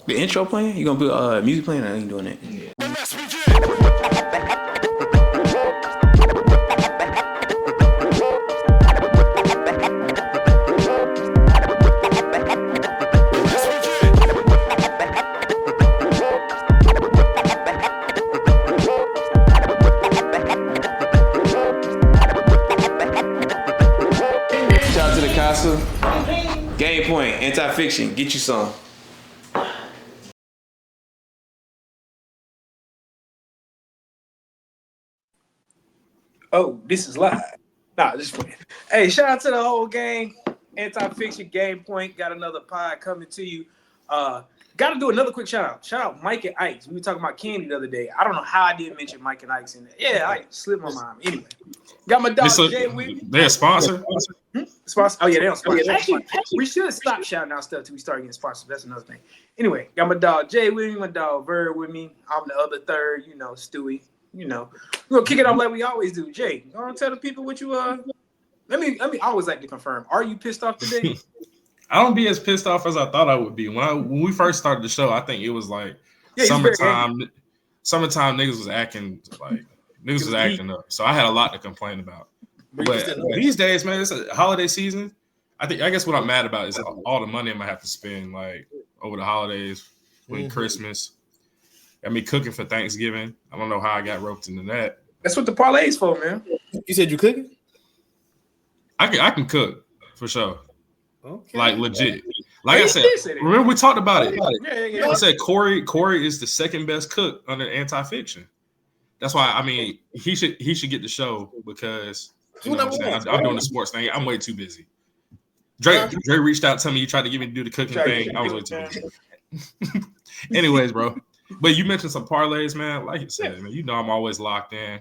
The intro playing? You gonna put music playing? I ain't doing it. Yeah. Shout out to the castle. Gamepoint, anti-fiction. Get you some. Oh, this is live. Nah, just playing. Hey, shout out to the whole gang. Anti-fiction Game Point. Got another pod coming to you. Got to do another quick shout out. Shout out Mike and Ike's. We were talking about candy the other day. I don't know how I didn't mention Mike and Ike's in there. Yeah, I slipped my mind. Anyway, got my dog Jay with me. They're a sponsor. Sponsor? Oh yeah, they don't sponsor. Actually, we should stop shouting out stuff till we start getting sponsored. That's another thing. Anyway, got my dog Jay with me. My dog Bird with me. I'm the other third. Stewie. We're gonna kick it off like we always do. Jay, you wanna tell the people what you let me always like to confirm. Are you pissed off today? I don't be as pissed off as I thought I would be. When we first started the show, I think it was like summertime. Summertime niggas was acting up. So I had a lot to complain about. But these days, man, it's a holiday season. I guess what I'm mad about is all the money I might have to spend like over the holidays, Christmas. Got me cooking for Thanksgiving. I don't know how I got roped into that. That's what the parlay's for, man. You said you cooking? I can cook for sure. Okay. Like legit. Like I said, remember we talked about it. Yeah. I said Corey is the second best cook under anti-fiction. That's why he should get the show because I'm doing the sports thing. I'm way too busy. Dre reached out to me. He tried to get me to do the cooking thing. I was way too busy. Anyways, bro. But you mentioned some parlays, man. Like you said, man, I'm always locked in.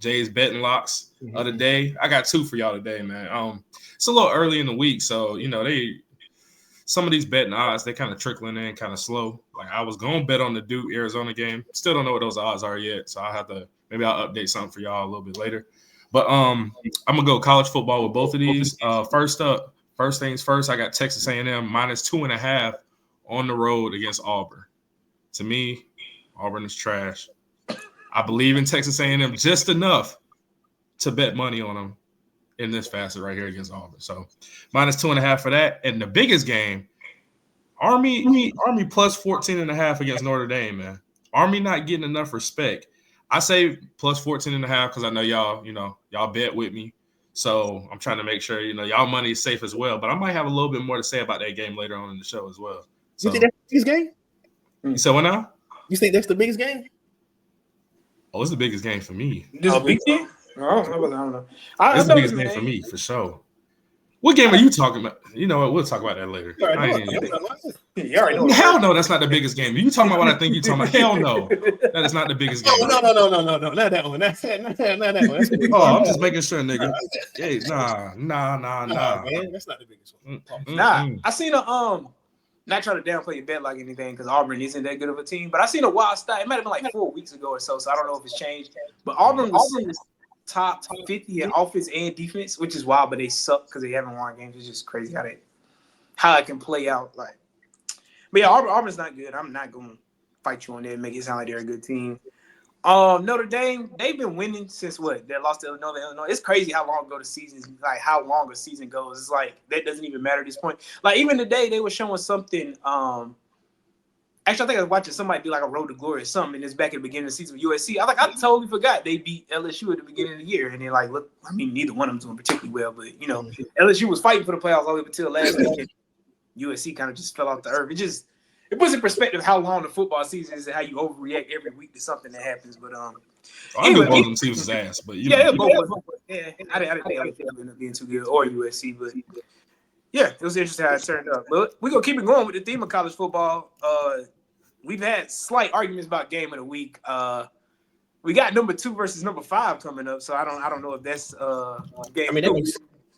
Jay's betting locks of the day. I got 2 for y'all today, man. It's a little early in the week, so some of these betting odds they kind of trickling in, kind of slow. Like I was gonna bet on the Duke Arizona game. Still don't know what those odds are yet, so I'll update something for y'all a little bit later. But I'm gonna go college football with both of these. First things first, I got Texas A&M -2.5 on the road against Auburn. To me, Auburn is trash. I believe in Texas A&M just enough to bet money on them in this facet right here against Auburn. So -2.5 for that. And the biggest game, Army plus 14.5 against Notre Dame, man. Army not getting enough respect. I say plus 14.5 because I know y'all bet with me. So I'm trying to make sure, y'all money is safe as well. But I might have a little bit more to say about that game later on in the show as well. So, you think that's the biggest game? You said what now? You think that's the biggest game? Oh, it's the biggest game for me. This big game? I don't know. It's the biggest game for me, for sure. What game are you talking about? You know what? We'll talk about that later. You already know. Hell no, that's not the biggest game. You talking about what I think you're talking about? Hell no, that is not the biggest game. No, not that one. Not that one. Oh, I'm just making sure, nigga. Hey, nah. Man, that's not the biggest one. Nah, I seen not trying to downplay your bet like anything because Auburn isn't that good of a team, but I seen a wild stat. It might have been like 4 weeks ago or so I don't know if it's changed. But Auburn was top 50 in offense and defense, which is wild, but they suck because they haven't won games. It's just crazy how it can play out. But yeah, Auburn's not good. I'm not going to fight you on there and make it sound like they're a good team. Notre Dame, they've been winning since what? They lost to Illinois. It's crazy how long ago the season's like how long a season goes. It's like that doesn't even matter at this point. Like even today they were showing something. Actually, I think I was watching somebody do like a road to glory or something, and it's back at the beginning of the season with USC. I totally forgot they beat LSU at the beginning of the year, and they're like, look, neither one of them doing particularly well, but LSU was fighting for the playoffs all the way up until last week, and USC kind of just fell off the earth. It puts in perspective how long the football season is and how you overreact every week to something that happens. But I knew both of them teams was ass, but both. Yeah, I didn't think LSU ended up being too good or USC, but yeah, it was interesting how it turned out. But we're gonna keep it going with the theme of college football. We've had slight arguments about game of the week. We got number 2 versus number 5 coming up, so I don't know if that's game. I mean,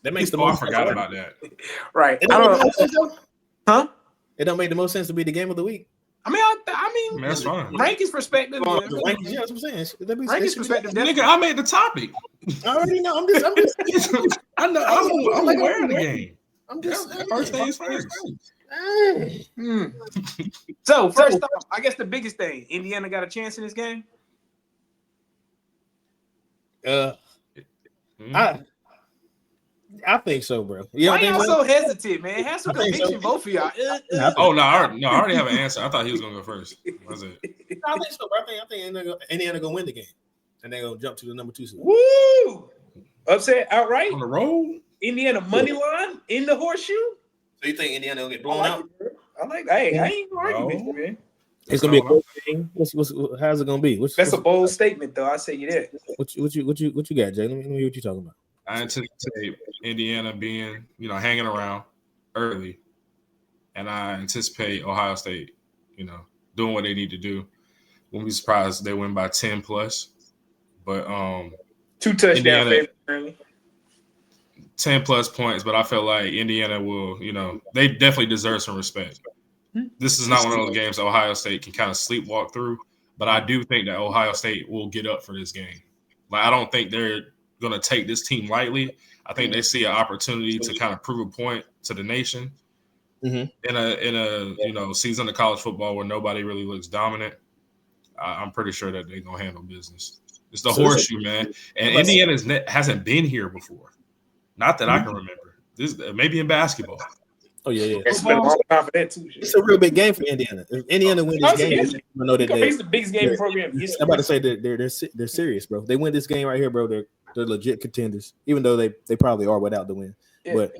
that makes the most. I forgot about that. Right? Huh? It don't make the most sense to be the game of the week. I mean, that's fine. Rankings perspective. Yeah, that's what I'm saying. Rankings perspective. Nigga, I made the topic. I already know. I'm just I know. I'm aware of the game. I'm just first things first. So first off, I guess the biggest thing, Indiana got a chance in this game. I think so, bro. You Why don't y'all think so hesitant, man? Have some conviction, both of y'all. Oh no, I already have an answer. I thought he was gonna go first. That's it. I think so, bro. I think Indiana gonna win the game, and they're gonna jump to the number 2 seed. Woo! Upset outright. On the road, Indiana money line in the horseshoe. So you think Indiana will get blown out? I like. Hey, I ain't gonna argue with you, man. It's gonna be a close game. How's it gonna be? That's a bold statement, though. I say you that. What you got, Jay? Let me hear what you talking about. I anticipate Indiana being, hanging around early, and I anticipate Ohio State, doing what they need to do. Won't be surprised if they win by 10 plus, but 2 touchdown favorites early. 10 plus points, but I feel like Indiana will, they definitely deserve some respect. This is not one of those games Ohio State can kind of sleepwalk through, but I do think that Ohio State will get up for this game. Like, I don't think they're going to take this team lightly. I think they see an opportunity to kind of prove a point to the nation in a season of college football where nobody really looks dominant. I'm pretty sure that they're going to handle business. It's the horseshoe, man. And Indiana hasn't been here before. Not that I can remember. This maybe in basketball. Oh yeah. It's been a long time for that too. It's a real big game for Indiana. If Indiana wins this game, I know that it's the biggest game in program. I'm about to say that they're serious, bro. They win this game right here, bro. They're legit contenders, even though they probably are without the win. Yeah. But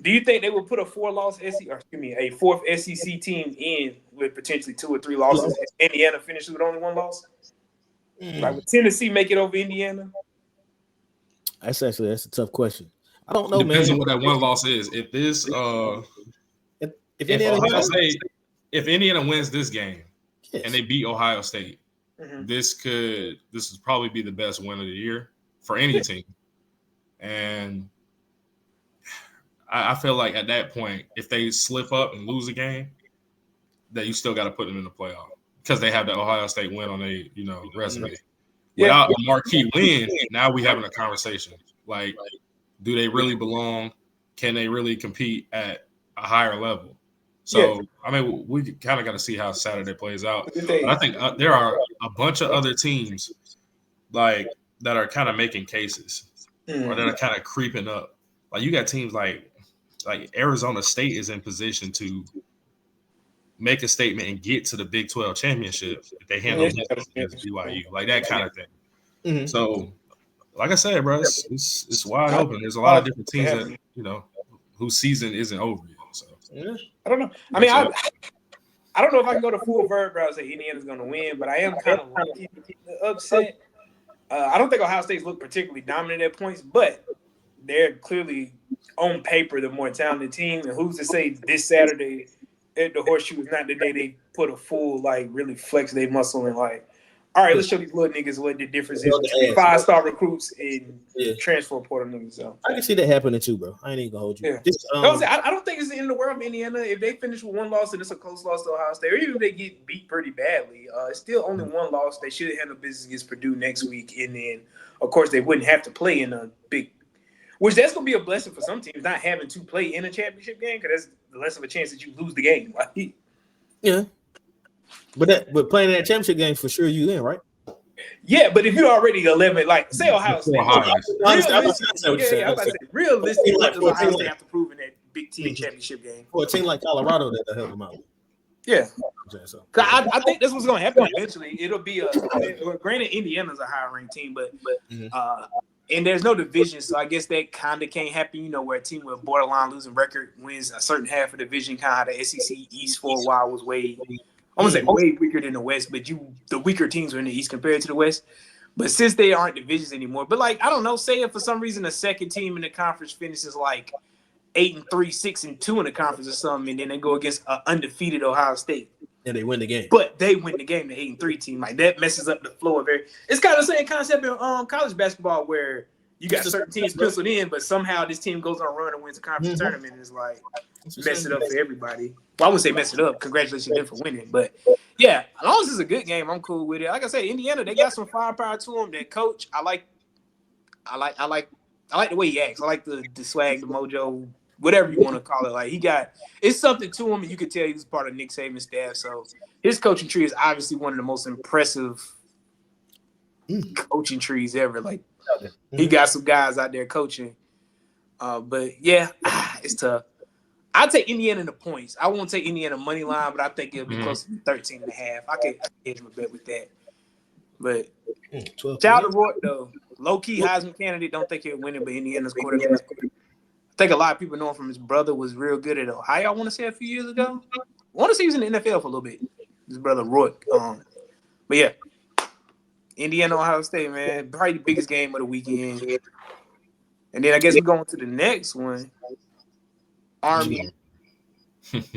do you think they would put a fourth SEC team in with potentially 2 or 3 losses? If Indiana finishes with only 1 loss? Like, would Tennessee make it over Indiana? That's a tough question. I don't know, Depends man. on what that 1 loss is. If this, if Indiana wins this game and they beat Ohio State, this would probably be the best win of the year for any team. And I feel like at that point, if they slip up and lose a game, that you still got to put them in the playoff because they have the Ohio State win on their resume. Without a marquee win, now we having a conversation. Like, do they really belong? Can they really compete at a higher level? So, I mean, we kind of got to see how Saturday plays out. But I think there are a bunch of other teams like that are kind of making cases or that are kind of creeping up. Like, you got teams like Arizona State is in position to make a statement and get to the Big 12 championship if they handle against BYU, like that kind of thing. Mm-hmm. So, like I said, bro, it's wide open. There's a lot of different teams that whose season isn't over yet. So I don't know. I mean, I don't know if I can go to full verb and say Indiana's going to win, but I am kind of upset. I don't think Ohio State's look particularly dominant at points, but they're clearly on paper the more talented team. And who's to say this Saturday at the Horseshoe is not the day they put a full, really flex their muscle and all right, let's show these little niggas what the difference is between 5-star recruits and transfer portal niggas. So I can see that happening too, bro. I ain't even gonna hold you. Yeah. I don't think it's the end of the world of Indiana. If they finish with 1 loss and it's a close loss to Ohio State, or even if they get beat pretty badly, it's still only 1 loss. They should handle business against Purdue next week, and then of course they wouldn't have to play in a big. Which that's gonna be a blessing for some teams, not having to play in a championship game, because that's less of a chance that you lose the game. Right? Yeah. But playing that championship game for sure you in, right? Yeah, but if you're already 11, say Ohio State. Realistically, what does Ohio State have to prove in that Big Ten championship game? For a team like Colorado, that'll help them out. Yeah. I think this was going to happen eventually. It'll be granted, Indiana's a higher ranked team, but and there's no division, so I guess that kind of can't happen, where a team with a borderline losing record wins a certain half of the division, kind of how the SEC East for a while was way weaker than the West, but the weaker teams were in the East compared to the West. But since they aren't divisions anymore, but I don't know, say if for some reason the second team in the conference finishes 8-3, 6-2 in the conference or something, and then they go against an undefeated Ohio State. And they win the game. But they win the game, the 8-3 team. That messes up the flow of it's kind of the same concept in college basketball where you got certain teams penciled in, but somehow this team goes on a run and wins a conference tournament. And it's mess it up for everybody. Well, I wouldn't say mess it up. Congratulations to them for winning. But yeah, as long as it's a good game, I'm cool with it. Like I said, Indiana, they got some firepower to them. That coach, I like the way he acts. I like the swag, the mojo. whatever you want to call it. Like it's something to him, and you could tell he's part of Nick Saban's staff. So his coaching tree is obviously one of the most impressive coaching trees ever. Like he got some guys out there coaching. But yeah, it's tough. I'll take Indiana in the points. I won't take Indiana money line, but I think it'll be close to 13.5. I can hedge my bet with that. But shout out to Roy, though. Low-key Heisman candidate. Don't think he'll win it, but Indiana's quarterback. I think a lot of people know him from his brother was real good at Ohio, I want to say a few years ago. I want to say he was in the NFL for a little bit. His brother, Roy. But yeah, Indiana, Ohio State, man. Probably the biggest game of the weekend. And then I guess we're going to the next one. Army.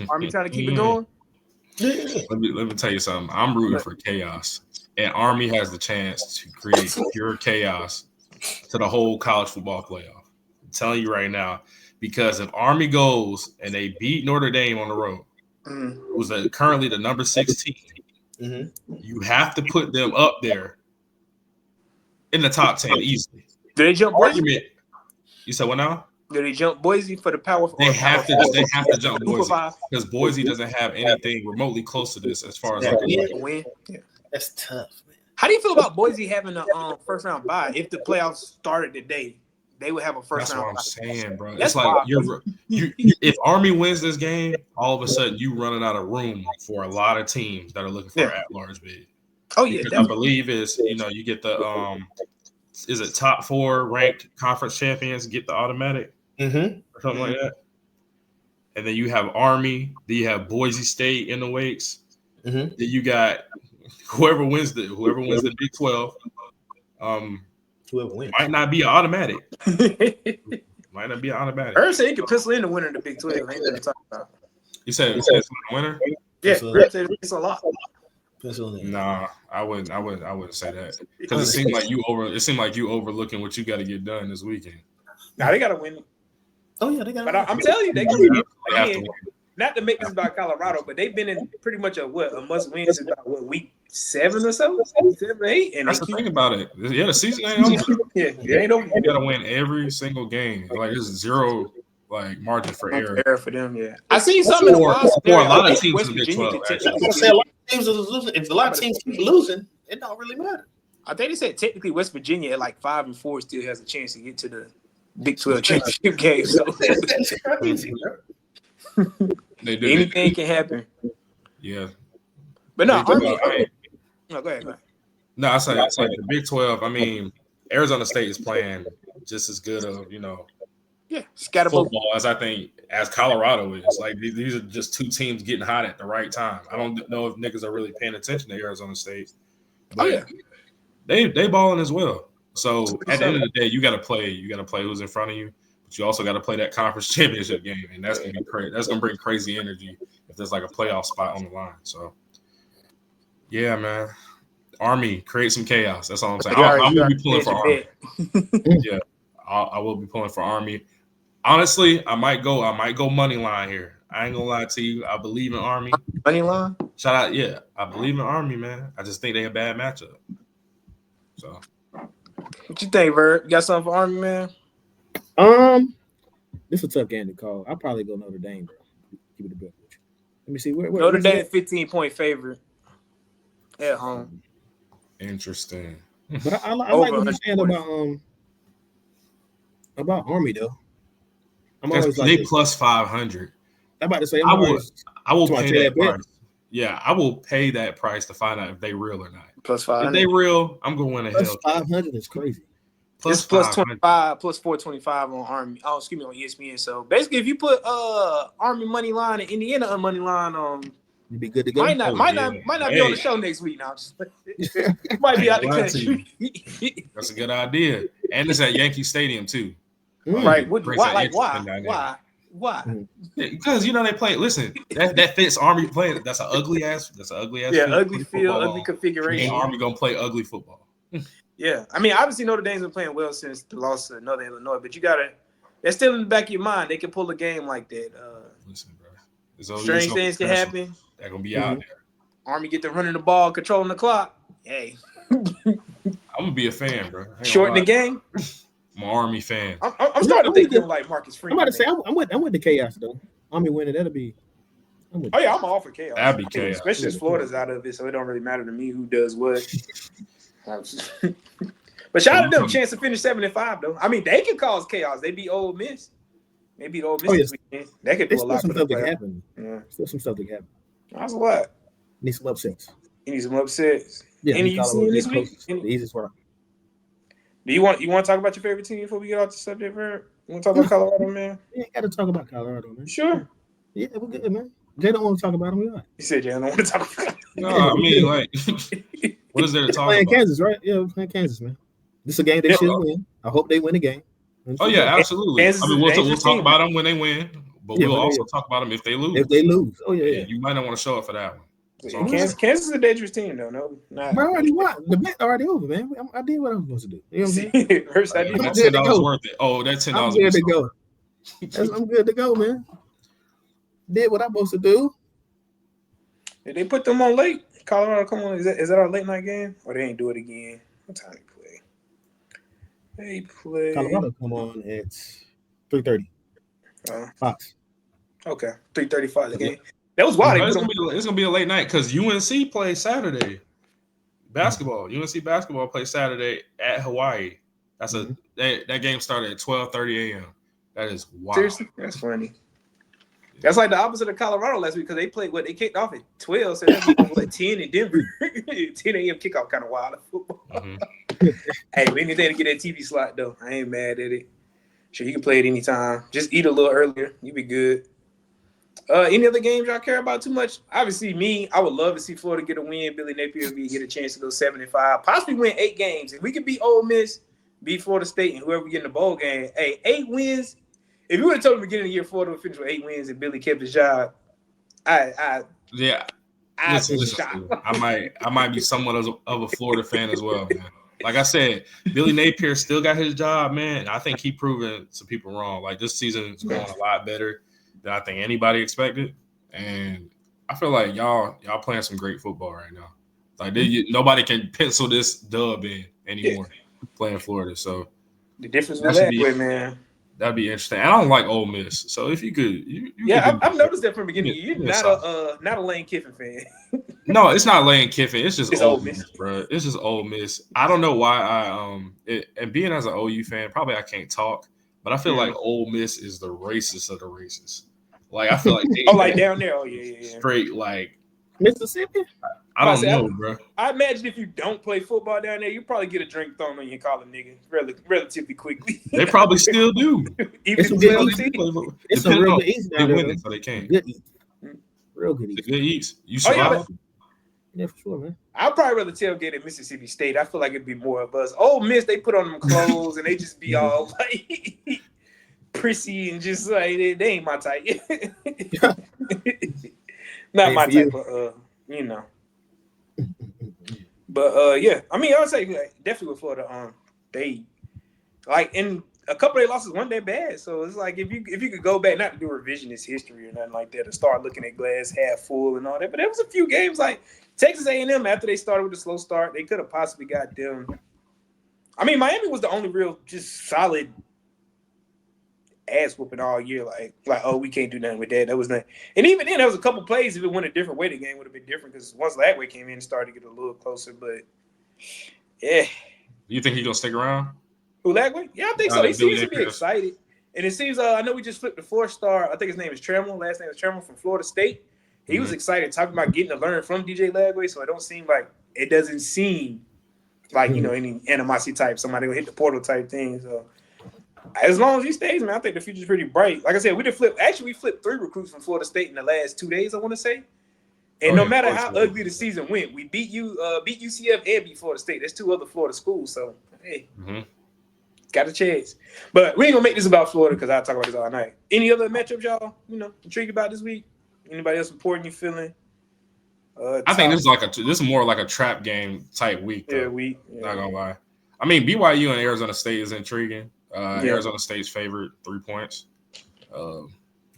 Army trying to keep it going? Let me tell you something. I'm rooting for chaos. And Army has the chance to create pure chaos to the whole college football playoff. I'm telling you right now. Because if Army goes and they beat Notre Dame on the road, who's currently the number 16, you have to put them up there in the top 10 easily. Do they jump Boise? You said what now? Do they jump Boise for the power? They have to jump Boise because Boise doesn't have anything remotely close to this as far as I can win. Yeah. That's tough, man. How do you feel about Boise having a first round bye? If the playoffs started today, they would have a first round bye. That's what I'm saying, bro. It's like you if Army wins this game, all of a sudden you running out of room for a lot of teams that are looking for an at-large bid. Oh yeah, I believe is you get the is it top 4 ranked conference champions get the automatic or something like that, and then you have Army, then you have Boise State in the Wakes, then you got whoever wins the Big 12. Whoever wins might not be automatic. Might not be automatic. Herb said he could pencil in the winner in the Big 12. Ain't nothing to talk about. You said it's the winner? Yeah, Herb said it's a lot. Nah, I wouldn't say that because it seemed like you overlooking what you got to get done this weekend. Nah, they got to win. Oh yeah, they got. But I'm telling you, they can win. Not to make this about Colorado, but they've been in pretty much a must win since about week 7 or so, 7 or 8. And that's the thing about it. Yeah, the season ain't over. It ain't over. You gotta win every single game. Like there's zero margin for error. Error for them, yeah. I seen something for a lot of teams in the Big 12. If a lot of teams keep losing, it don't really matter. I think they said technically West Virginia at like 5-4 still has a chance to get to the Big 12 championship game. So that's crazy, bro. Anything can happen. Yeah. But no, no, go ahead. No, I say the Big 12. I mean, Arizona State is playing just as good of football as Colorado is. Like these are just two teams getting hot at the right time. I don't know if niggas are really paying attention to Arizona State, but they balling as well. So at the end of the day, you got to play. You got to play who's in front of you, but you also got to play that conference championship game, and that's gonna be crazy. That's gonna bring crazy energy if there's like a playoff spot on the line. So yeah, man. Army, create some chaos. That's all I'm saying. I will be pulling for Army. Yeah, I will be pulling for Army. Honestly, I might go money line here. I ain't gonna lie to you. I believe in Army. Money line? Shout out, yeah. I believe in Army, man. I just think they a bad matchup. So, what you think, Vert? You got something for Army, man? This is a tough game to call. I'll probably go Notre Dame, bro. Keep it a bit. Let me see. Where Notre Dame 15-point favorite at home. Interesting. But I like what you're saying about Army though. I'm always like they plus 500. I'm about to say I will pay that price. Yeah, I will pay that price to find out if they real or not. Plus 500. If they real, I'm going to win a plus 500 is crazy. It's plus 25, plus 425 on Army. Oh, excuse me, on ESPN. So basically, if you put Army money line and Indiana money line, you'd be good to go. Might not be on the show next week now. Might be out the country. That's a good idea. And it's at Yankee Stadium too. Right? Why? Because they play. Listen, that fits Army playing. That's an ugly ass. Yeah, ugly field, ugly configuration. And Army gonna play ugly football. Yeah, I mean, obviously Notre Dame's been playing well since the loss to Northern Illinois, but they're still in the back of your mind. They can pull a game like that. Listen, bro. Strange things can happen. They're gonna be out there. Army get to running the ball, controlling the clock. Hey, I'm gonna be a fan, bro. Shorten the game. I'm an Army fan. I'm starting to think you don't like Marcus Freeman. I'm about to say I'm with the chaos though. Army winning, that'll be. Oh yeah, I'm all for chaos. That'd be chaos. Especially as Florida's out of it, so it don't really matter to me who does what. But shout out to them, chance to finish 7-5 though. I mean, they can cause chaos. They beat Ole Miss. They beat Ole Miss this weekend. That could do a lot for them. Yeah. Still some stuff that can happen. That's what. Need some upsets. You need some upsets. Yeah, any you seen this week? The easiest one. Do you want to talk about your favorite team before we get off the subject, Bird? You want to talk about Colorado, man? Yeah, got to talk about Colorado, man. Sure. Yeah, we're good, man. They don't want to talk about them. We are. You said, "Yeah, I don't want to talk about." No, I mean, like, what is there to talk about? Playing Kansas, right? Yeah, we're playing Kansas, man. This is a game they should win. I hope they win the game. Oh yeah, absolutely. I mean, we'll talk about them when they win, but we'll also talk about them if they lose. If they lose, oh yeah. You might not want to show up for that one. So Kansas is a dangerous team, though. No, not. Bro, I already won. The bet already over, man. I did what I'm supposed to do. You know what I'm saying? First, I did. That $10 worth it. Oh, that $10. I'm good to go. I'm good to go, man. Did what I'm supposed to do. Did they put them on late? Colorado, come on. Is that our late night game? Or they ain't do it again? What time they play? Colorado come on at 3:30. Fox. Okay, 3:35 the game. That was wild. It's gonna be a late night because UNC plays Saturday. Basketball. UNC basketball plays Saturday at Hawaii. That's that game started at 12:30 a.m. That is wild. Seriously, that's funny. That's like the opposite of Colorado last week because they played they kicked off at 12, so that was 10 in Denver. 10 a.m. kickoff kind of wild football. Hey, we anything to get that TV slot though. I ain't mad at it. Sure, you can play it anytime. Just eat a little earlier. You be good. Any other games y'all care about too much? Obviously, me, I would love to see Florida get a win. Billy Napier get a chance to go 7-5, possibly win 8 games. If we could beat Ole Miss, beat Florida State, and whoever we get in the bowl game, hey, 8 wins. If you would have told me beginning of the year Florida would finish with 8 wins and Billy kept his job, I'd be shocked. I might be somewhat of a Florida fan as well, man. Like I said, Billy Napier still got his job, man. I think he proven some people wrong. Like this season is going a lot better than I think anybody expected, and I feel like y'all playing some great football right now. Like nobody can pencil this dub in anymore playing Florida. So the difference with that way, man. That'd be interesting. I don't like Ole Miss, so if you could, I've noticed that from the beginning. You're not a Lane Kiffin fan. No, it's not Lane Kiffin. It's just Ole Miss, bro. It's just Ole Miss. I don't know why and being as an OU fan, probably I can't talk, but I feel like Ole Miss is the racist of the racists. Like I feel like like down there. Oh yeah. Straight like Mississippi. I don't know, bro. I imagine if you don't play football down there, you probably get a drink thrown on you and call a nigga relatively quickly. They probably still do. Even if it's some real good eats down there. Winning, so they can't. Good eats. Real good eats. Good eats. You survive. Yeah, for sure, man. I'd probably rather tailgate at Mississippi State. I feel like it'd be more of us. Ole Miss, they put on them clothes and they just be all like prissy and just like they ain't my type. Not my type of you know. But yeah, I mean, I would say definitely with Florida, they like in a couple of their losses weren't that bad. So it's like if you could go back, not to do revisionist history or nothing like that, to start looking at glass half full and all that. But there was a few games like Texas A&M after they started with a slow start, they could have possibly got them. I mean, Miami was the only real just solid ass whooping all year. Like oh, we can't do nothing with that. That was nothing. And even then, there was a couple plays. If it went a different way, the game would have been different because once Lagway came in, it started to get a little closer. But yeah, you think he's gonna stick around? Who, Lagway? Yeah, I think so. He seems to be excited, and it seems. I know we just flipped the 4-star. I think his name is Trammell. Last name is Trammell from Florida State. He was excited talking about getting to learn from DJ Lagway. So it doesn't seem like any animosity type. Somebody will hit the portal type thing. So. As long as he stays, man, I think the future's pretty bright. Like I said, we flipped 3 recruits from Florida State in the last 2 days, I want to say. And no matter how ugly the season went, we beat UCF and beat Florida State. There's 2 other Florida schools, so hey, got a chance. But we ain't gonna make this about Florida because I'll talk about this all night. Any other matchups y'all, intrigued about this week? Anybody else important you feeling? I think this is more like a trap game type week. Yeah, not gonna lie. I mean, BYU and Arizona State is intriguing. Arizona State's favorite 3 points.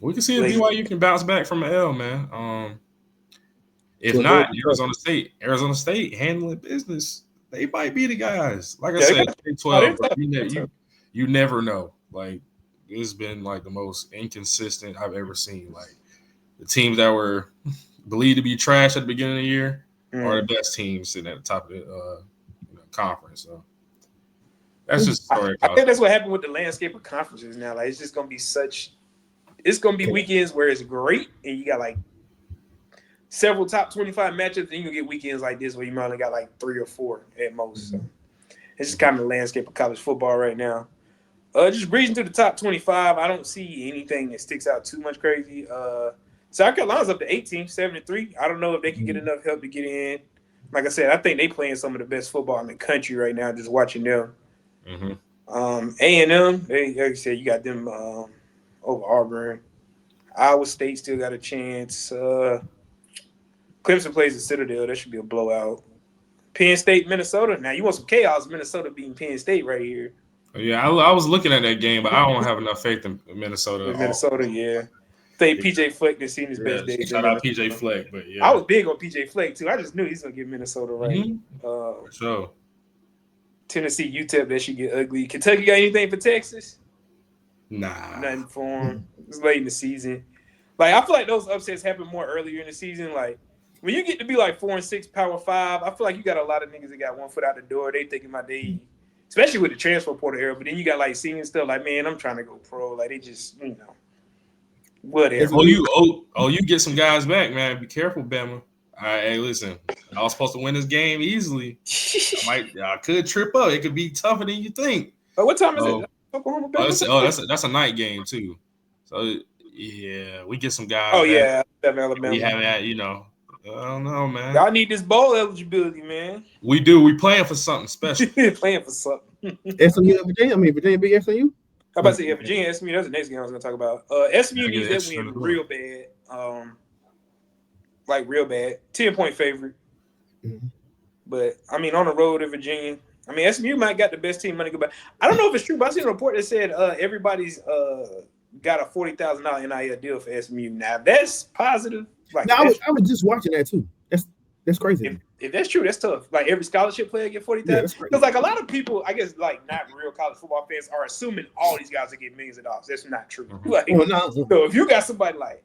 We can see if BYU can bounce back from an L, man. If not, Arizona State handling business. They might be the guys. Like I said, 12. you never know. Like it's been like the most inconsistent I've ever seen. Like the teams that were believed to be trash at the beginning of the year are the best teams sitting at the top of the conference. So that's just a story. I think that's what happened with the landscape of conferences now. Like it's just gonna be it's gonna be weekends where it's great and you got like several top 25 matchups, and you can get weekends like this where you might only got like 3 or 4 at most. So it's just kind of the landscape of college football right now. Just breezing through the top 25, I don't see anything that sticks out too much crazy. South Carolina's up to 18, 7-3. I don't know if they can get enough help to get in. Like I said, I think they playing some of the best football in the country right now. Just watching them. A&M, like I said, you got them over Auburn. Iowa State still got a chance. Clemson plays at Citadel. That should be a blowout. Penn State, Minnesota. Now, you want some chaos. Minnesota beating Penn State right here. Yeah, I was looking at that game, but I don't have enough faith in Minnesota. Minnesota, yeah. I think P.J. Fleck has seen his best days. Shout out P.J. Fleck, but yeah. I was big on P.J. Fleck, too. I just knew he's going to get Minnesota right. For sure. Tennessee, UTEP, that should get ugly. Kentucky got anything for Texas? Nah. Nothing for them. It's late in the season. Like, I feel like those upsets happen more earlier in the season. Like, when you get to be like 4-6, Power 5, I feel like you got a lot of niggas that got one foot out the door. They thinking about especially with the transfer portal era. But then you got like senior stuff like, man, I'm trying to go pro. Like, they just, whatever. You get some guys back, man. Be careful, Bama. All right, hey, listen. I was supposed to win this game easily. I could trip up. It could be tougher than you think. But what time is it? Oklahoma, that's a night game too. So yeah, we get some guys. Oh yeah, Alabama. We have that, I don't know, man. Y'all need this bowl eligibility, man. We do. We playing for something special. Playing for something. SMU and Virginia. I mean, Virginia beat SMU. How about to say Virginia, SMU? That's the next game I was gonna talk about. SMU needs that win real bad. Like real bad. 10-point favorite. But I mean, on the road in Virginia. I mean, SMU might got the best team money go back. I don't know if it's true, but I seen a report that said everybody's got a $40,000 NIL deal for SMU. Now that's positive. Like, I was just watching that too. That's crazy. If that's true, that's tough. Like every scholarship player get $40,000. Because like a lot of people, I guess, like not real college football fans are assuming all these guys are getting millions of dollars. That's not true. Like, so if you got somebody like,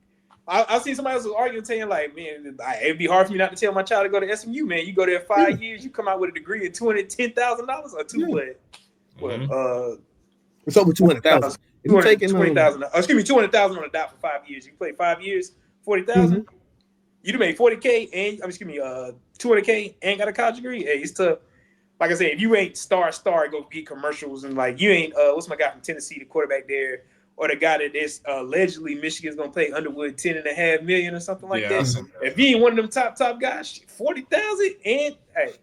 I see somebody else was arguing, saying like, man, it'd be hard for me not to tell my child to go to SMU. Man, you go there 5 years, you come out with a degree of $210,000 or it's over 200,000. If you're taking $20,000, excuse me, $200,000 on the dot for 5 years. You play 5 years, 40,000. You made $40K and $200K and got a college degree. Hey, it's tough. Like I said, if you ain't star, go get commercials and like you ain't what's my guy from Tennessee, the quarterback there, or the guy that is allegedly Michigan's gonna pay Underwood $10.5 million or something like that. If you ain't one of them top guys, 40,000 and hey.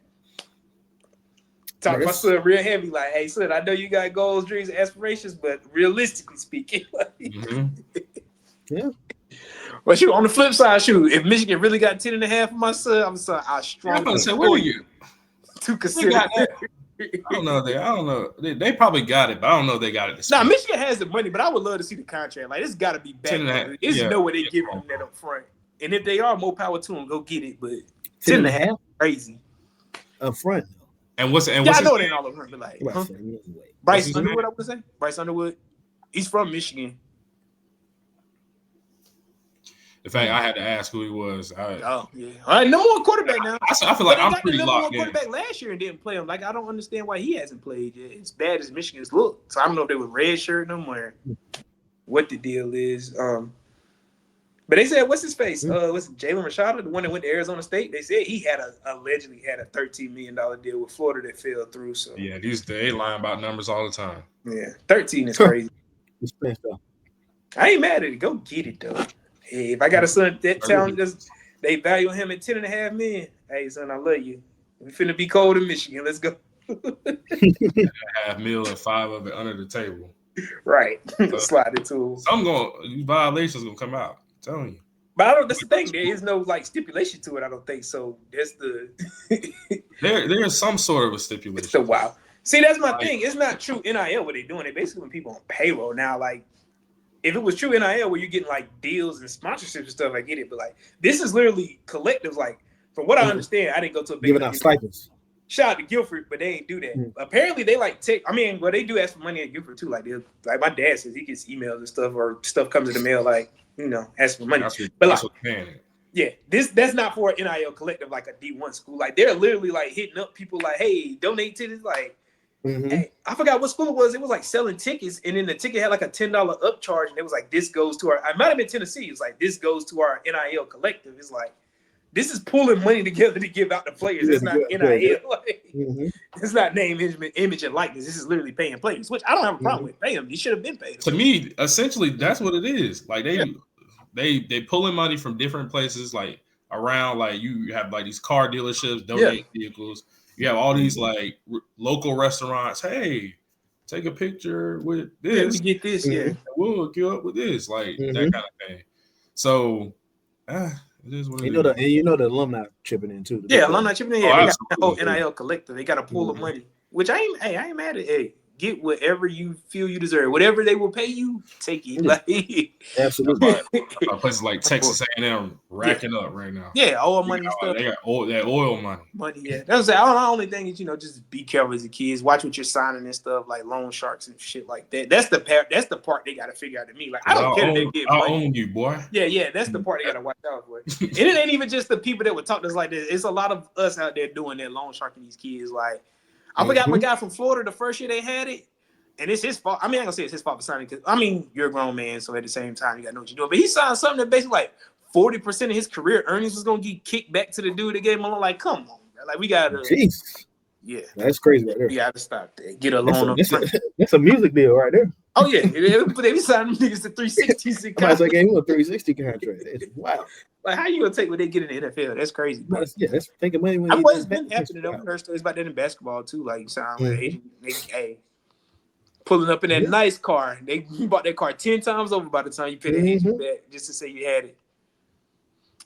Talk my son real heavy, like, hey son, I know you got goals, dreams, and aspirations, but realistically speaking, But shoot, on the flip side, if Michigan really got 10.5 for my son, I strongly support you to consider. I don't know. They probably got it, but I don't know if they got it. Nah, Michigan has the money, but I would love to see the contract. Like, it's got to be back. There's no way they giving them that up front. And if they are, more power to them. Go get it. But 10.5, crazy up front. I know it ain't all up front, but like Bryce Underwood. I would say Bryce Underwood. He's from Michigan. In fact, I had to ask who he was. All right, no more quarterback now. I feel like I'm pretty locked in. Quarterback last year and didn't play him. Like, I don't understand why he hasn't played yet. As bad as Michigan's look. So I don't know if they were redshirt him or what the deal is. But they said, what's his face? What's Jalen Rashada, the one that went to Arizona State? They said he allegedly had a $13 million deal with Florida that fell through. So yeah, they lying about numbers all the time. Yeah, 13 is crazy. I ain't mad at it. Go get it though. Hey, if I got a son that talented, they value him at $10.5 million. Hey, son, I love you. We finna be cold in Michigan. Let's go. $10.5 million and 5 of it under the table. Right. Slide it to violations gonna come out. I'm telling you. But that's the thing. There is no like stipulation to it. I don't think so. That's the there is some sort of a stipulation. So wow. See, that's my thing. It's not true NIL what they're doing. They basically putting people on payroll now. Like, if it was true NIL where you're getting like deals and sponsorships and stuff, I get it. But like, this is literally collective. Like, from what I understand, I didn't go to a big giving out stipends. Shout out to Guilford, but they ain't do that. Apparently, they like take. I mean, well, they do ask for money at Guilford too. Like my dad says, he gets emails and stuff, or stuff comes in the mail, like ask for money. That's what man. Yeah, that's not for an NIL collective like a D1 school. Like they're literally like hitting up people like, hey, donate to this. Like, hey, I forgot what school it was. It was like selling tickets, and then the ticket had like a $10 upcharge, and it was like, this goes to our. I might have been Tennessee. It's like, this goes to our NIL collective. It's like, this is pulling money together to give out to players. It's not NIL. Like, it's not name, image, and likeness. This is literally paying players, which I don't have a problem with. Pay them. You should have been paid. To me, essentially, that's what it is. Like they pulling money from different places, like around. Like you have like these car dealerships, donate vehicles. You have all these like local restaurants. Hey, take a picture with this. Let me get this. Yeah, we'll hook you up with this. Like that kind of thing. So. It is what it is. The alumni chipping in too. Alumni chipping in. Yeah, they got the whole NIL collector. They got to pull the money, which I ain't mad at. Hey, get whatever you feel you deserve. Whatever they will pay you, take it. Like, absolutely. Places like Texas A&M racking up right now. Yeah, oil money and stuff. They got that oil money. Yeah. That's the only thing is, just be careful as a kid. Watch what you're signing and stuff, like loan sharks and shit like that. That's the part they got to figure out to me. Like, I don't care if they get money. I own you, boy. Yeah. That's the part they got to watch out for. And it ain't even just the people that would talk to us like this. It's a lot of us out there doing that loan sharking these kids. Like, I forgot my guy from Florida the first year they had it. And it's his fault. I mean, I ain't gonna say it's his fault for signing because you're a grown man, so at the same time you gotta know what you're doing. But he signed something that basically like 40% of his career earnings was gonna get kicked back to the dude that gave him a loan. Like, come on, bro. Like we gotta. Jeez. Yeah, that's crazy right there. You gotta stop that. Get a loan. That's a music deal right there. Oh yeah, they be signing niggas to 360 contract. I gave him a 360 contract. Wow. Like how you gonna take what they get in the NFL? That's crazy. That's taking money. I've always been happening. I've heard stories about that in basketball too. Like you sign with an agent, hey. Pulling up in that nice car. They bought that car 10 times over by the time you pay the agent back just to say you had it.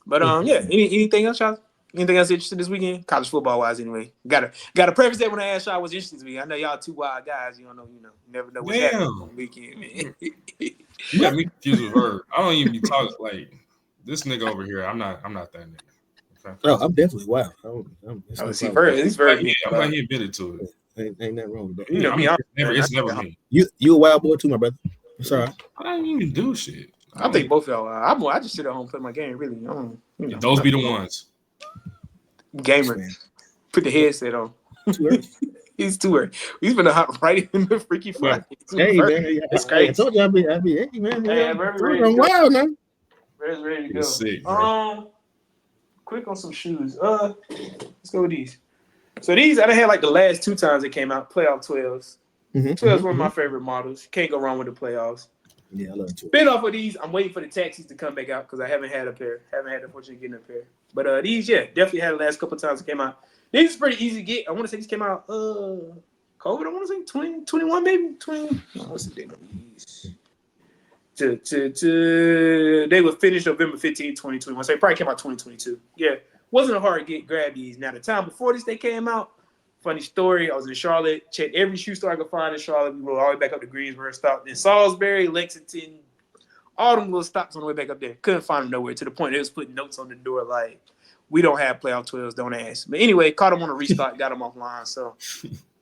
But anything else, y'all? Anything else interesting this weekend? College football wise, anyway. Gotta preface that when I asked y'all what's interesting to me. I know y'all two wild guys. You don't know, you never know what's happening on the weekend, man. You got me confused with her. I don't even be talking like this nigga over here. I'm not that nigga. Okay? No, I'm definitely wild. He's very. I'm glad he admitted to it. Ain't nothing wrong with that. It's never me. You a wild boy too, my brother. It's all right. I don't even do shit. I think both of y'all are. I just sit at home and play my game, really. Those be the ones. Gamer. Put the headset on. He's too early. He's been hot right in the freaky flag. Hey, man. It's crazy. I told you I'd be hey, man. I'm wild, man. Ready to go. Sick, quick on some shoes. Let's go with these. So these, I done had like the last 2 times they came out, playoff 12s. 12s were my favorite models. Can't go wrong with the playoffs. Yeah, I love it. Spin off of these, I'm waiting for the taxis to come back out because I haven't had a pair. Haven't had the fortune of getting a pair. But these, definitely had the last couple of times it came out. These is pretty easy to get. I want to say these came out, COVID, I want to say 2021 maybe? What's the date of these? They were finished November 15, 2021. So they probably came out 2022. Yeah. Wasn't a hard get grab these. Now the time before this they came out, funny story. I was in Charlotte, checked every shoe store I could find in Charlotte. We rode all the way back up to Greensboro, stopped in Salisbury, Lexington, all them little stops on the way back up there. Couldn't find them nowhere to the point they was putting notes on the door like, we don't have playoff 12s, don't ask. But anyway, caught them on a restock, got them offline. So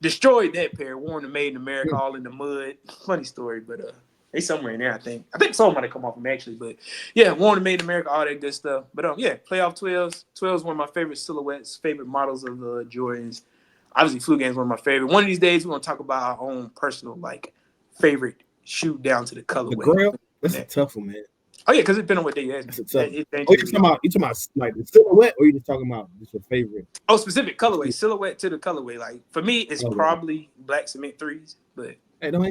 destroyed that pair, worn and made in America, all in the mud. Funny story, but they somewhere in there, I think. I think some might have come off them actually, but yeah, worn and made in America, all that good stuff. But playoff 12s. 12s one of my favorite silhouettes, favorite models of Jordans. Obviously, Flu Game's one of my favorite. One of these days, we're gonna talk about our own personal favorite shoe down to the colorway. The Grail, that's a tough one, man. Oh yeah, because it's been on what they asked. That's a tough. You talking about like the silhouette, or you just talking about just your favorite? Oh, specific colorway, silhouette to the colorway. Like for me, it's probably black cement 3s, but. Hey, don't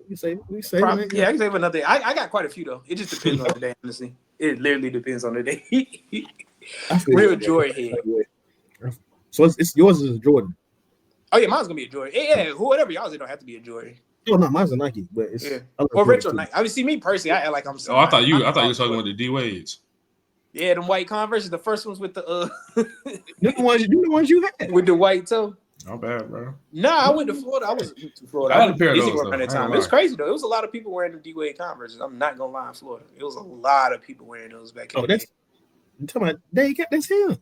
we say probably, yeah, I can say another day. I got quite a few though. It just depends on the day, honestly. It literally depends on the day. Real Jordan head. So it's yours is a Jordan. Oh yeah, mine's gonna be a Jordan. Yeah, whatever y'all's, it don't have to be a Jordan. Oh no, mine's a Nike, but it's or retro Nike. I mean, see me personally, I act like I'm. I thought you were talking about the D Wades. Yeah, them white Converse, the first ones with the the ones you had with the white toe. Not bad, bro. Nah, I went to Florida. I was to Florida. I had a pair of those around that time. It was crazy though. It was a lot of people wearing the D-Wade Converse. I'm not gonna lie, in Florida. It was a lot of people wearing those back then. That's you talking about that's him.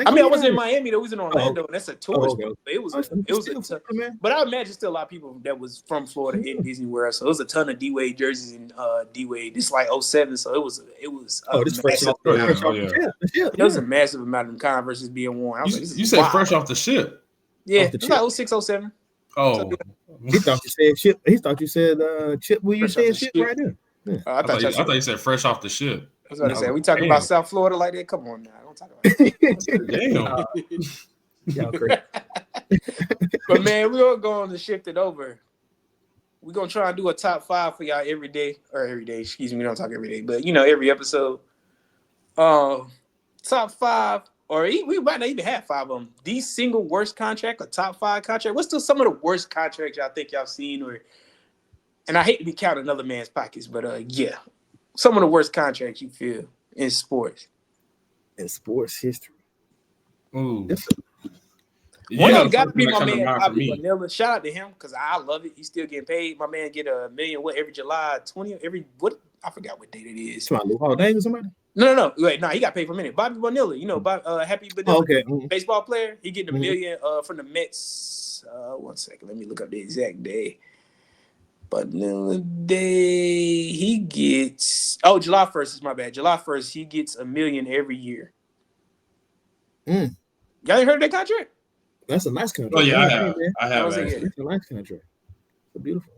I mean, I wasn't in Miami. That was in Orlando, and that's a tourist. Okay. But it was a ton. But I imagine still a lot of people that was from Florida in Disney World. So it was a ton of D-Wade jerseys in D-Wade. This is like 07, so it was. This fresh off the ship. It was a massive amount of them Converses being worn. I was like, this you is said wild. fresh off the ship. Yeah, it was like 06, 07. Oh, he thought you said ship. He thought you said chip. Well, you said ship right there. Yeah. I thought you said fresh off the ship. That's what I said. We talking about South Florida like that? Come on now. Don't talk about that. Damn. Y'all crazy. But man, we're going to shift it over. We're going to try and do a top 5 for y'all every day. Excuse me, we don't talk every day, but every episode. Top 5, or we might not even have 5 of them. The single worst contract, or top 5 contract. What's still some of the worst contracts y'all think y'all seen? And I hate to be counting another man's pockets, but yeah. Some of the worst contracts you feel in sports. In sports history. Ooh. One of them got to be my man Bobby Vanilla. Shout out to him because I love it. He's still getting paid. My man get $1 million every July 20 I forgot what date it is. Hall Dang or somebody? No. Wait, he got paid for a minute. Bobby Vanilla, Happy Vanilla, okay. Baseball player. He getting $1 million from the Mets. 1 second, let me look up the exact day. Vanilla Day, he gets July 1st is my bad. July 1st, he gets $1 million every year. Y'all ain't heard of that contract? That's a nice contract. Oh yeah, I have. It's a nice contract. It's beautiful.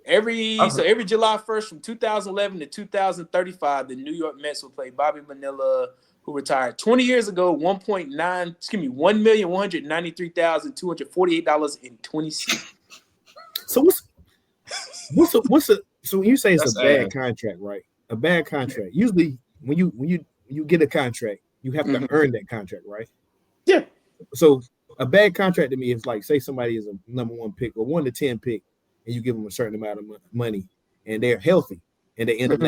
Every July 1st from 2011 to 2035, the New York Mets will play Bobby Vanilla, who retired 20 years ago, $1,193,248.20. So so when you say it's a bad contract, right? A bad contract. Usually when you get a contract, you have to earn that contract, right? Yeah. So a bad contract to me is like, say somebody is a number 1 pick or 1 to 10 pick, and you give them a certain amount of money, and they're healthy, and they end up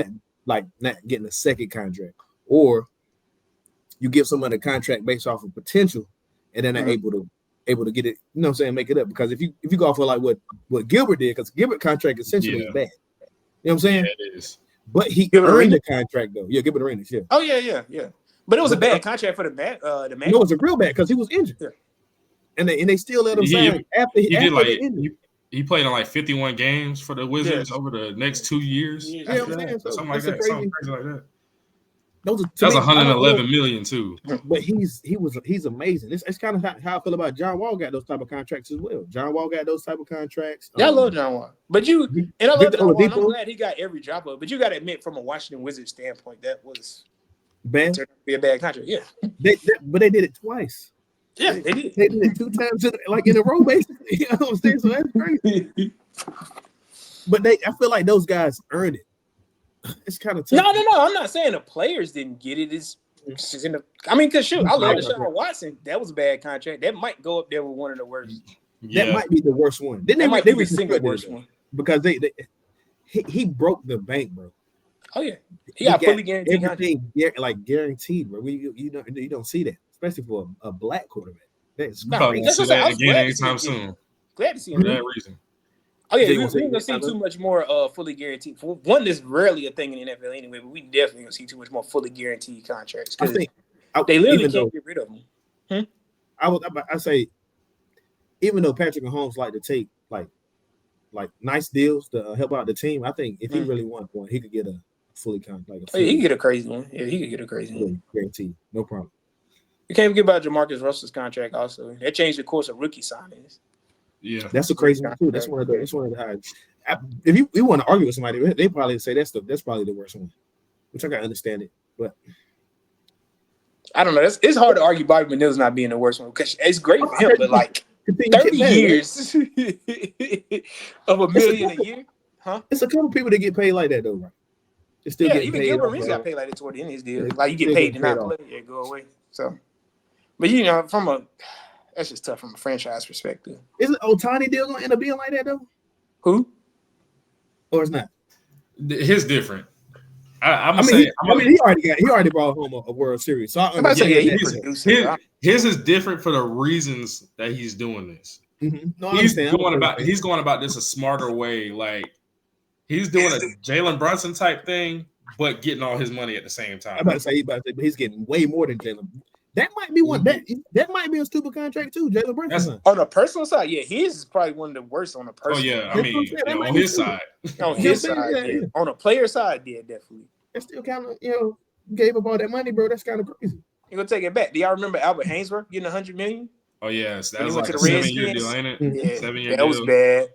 not getting a second contract, or you give someone a contract based off of potential, and then they're able to get it. You know what I'm saying? Make it up, because if you go off of like what Gilbert did, because Gilbert contract essentially is bad. You know what I'm saying? Yeah, it is. But he earned the contract though. Yeah, Gilbert Arenas. Yeah. Oh yeah. But it was a bad contract for the man. No, it was a real bad because he was injured. Yeah. And they still let him sign after he did like he played in like 51 games for the Wizards over the next 2 years. Yeah, you know what I'm saying? Something like that. Something crazy like that. That's 111 million too. But he's amazing. It's kind of how I feel about John Wall. Got those type of contracts as well. John Wall got those type of contracts. I love John Wall, but I love John Wall. I'm glad he got every drop of it. But you got to admit, from a Washington Wizards standpoint, that was bad. Be a bad contract. Yeah, but they did it twice. Yeah, they did. They did it 2 times in a row, basically. You know what I'm saying? So that's crazy. But I feel like those guys earned it. It's kind of tough. No. I'm not saying the players didn't get it. It's just because shoot, I love Deshaun Watson. That was a bad contract. That might go up there with one of the worst. Yeah. That might be the worst one. They might be the single worst one because he broke the bank, bro. Oh yeah, he got fully guaranteed. Everything guaranteed, bro. You don't see that, especially for a black quarterback. That's crazy. That's what I was glad anytime soon. Glad to see him for that reason. Oh yeah, we're gonna see too much more fully guaranteed. For one, there's rarely a thing in the NFL anyway, but we definitely gonna see too much more fully guaranteed contracts because they literally can't get rid of them. I say, even though Patrick Mahomes like to take like nice deals to help out the team, I think if he really wanted one, he could get a fully contract. He could get a crazy one. Yeah, he could get a crazy one. Guaranteed, no problem. You can't forget about Jamarcus Russell's contract also. That changed the course of rookie signings. Yeah, that's a crazy one too. That's one of the highest. If you want to argue with somebody, they probably say that's probably the worst one, which I can understand it. But I don't know. It's hard to argue Bobby Manilla's not being the worst one because it's great for him, but like 30 years of $1 million a year, huh? It's a couple people that get paid like that though, right? Even Gilbert Arenas got paid like that toward the end of his deal. Like you get paid to not play, go away. So, but that's just tough from a franchise perspective. Isn't Ohtani deal gonna end up being like that though? Who? Or it's not? His different. He already brought home a World Series. So his is different for the reasons that he's doing this. Mm-hmm. No, he's going about this a smarter way. Like he's doing a Jalen Brunson type thing, but getting all his money at the same time. I'm about to say, he's getting way more than Jalen. That might be one. That might be a stupid contract too. Jalen Brunson. On the personal side, yeah, his is probably one of the worst on the personal. Oh yeah, I mean, on his side. On his side, yeah. On the player side, yeah, definitely. That still kind of gave up all that money, bro. That's kind of crazy. You gonna take it back? Do y'all remember Albert Hainsworth getting $100 million? Oh yes, that was like a 7-year deal, ain't it? Yeah, 7-year deal. That was bad.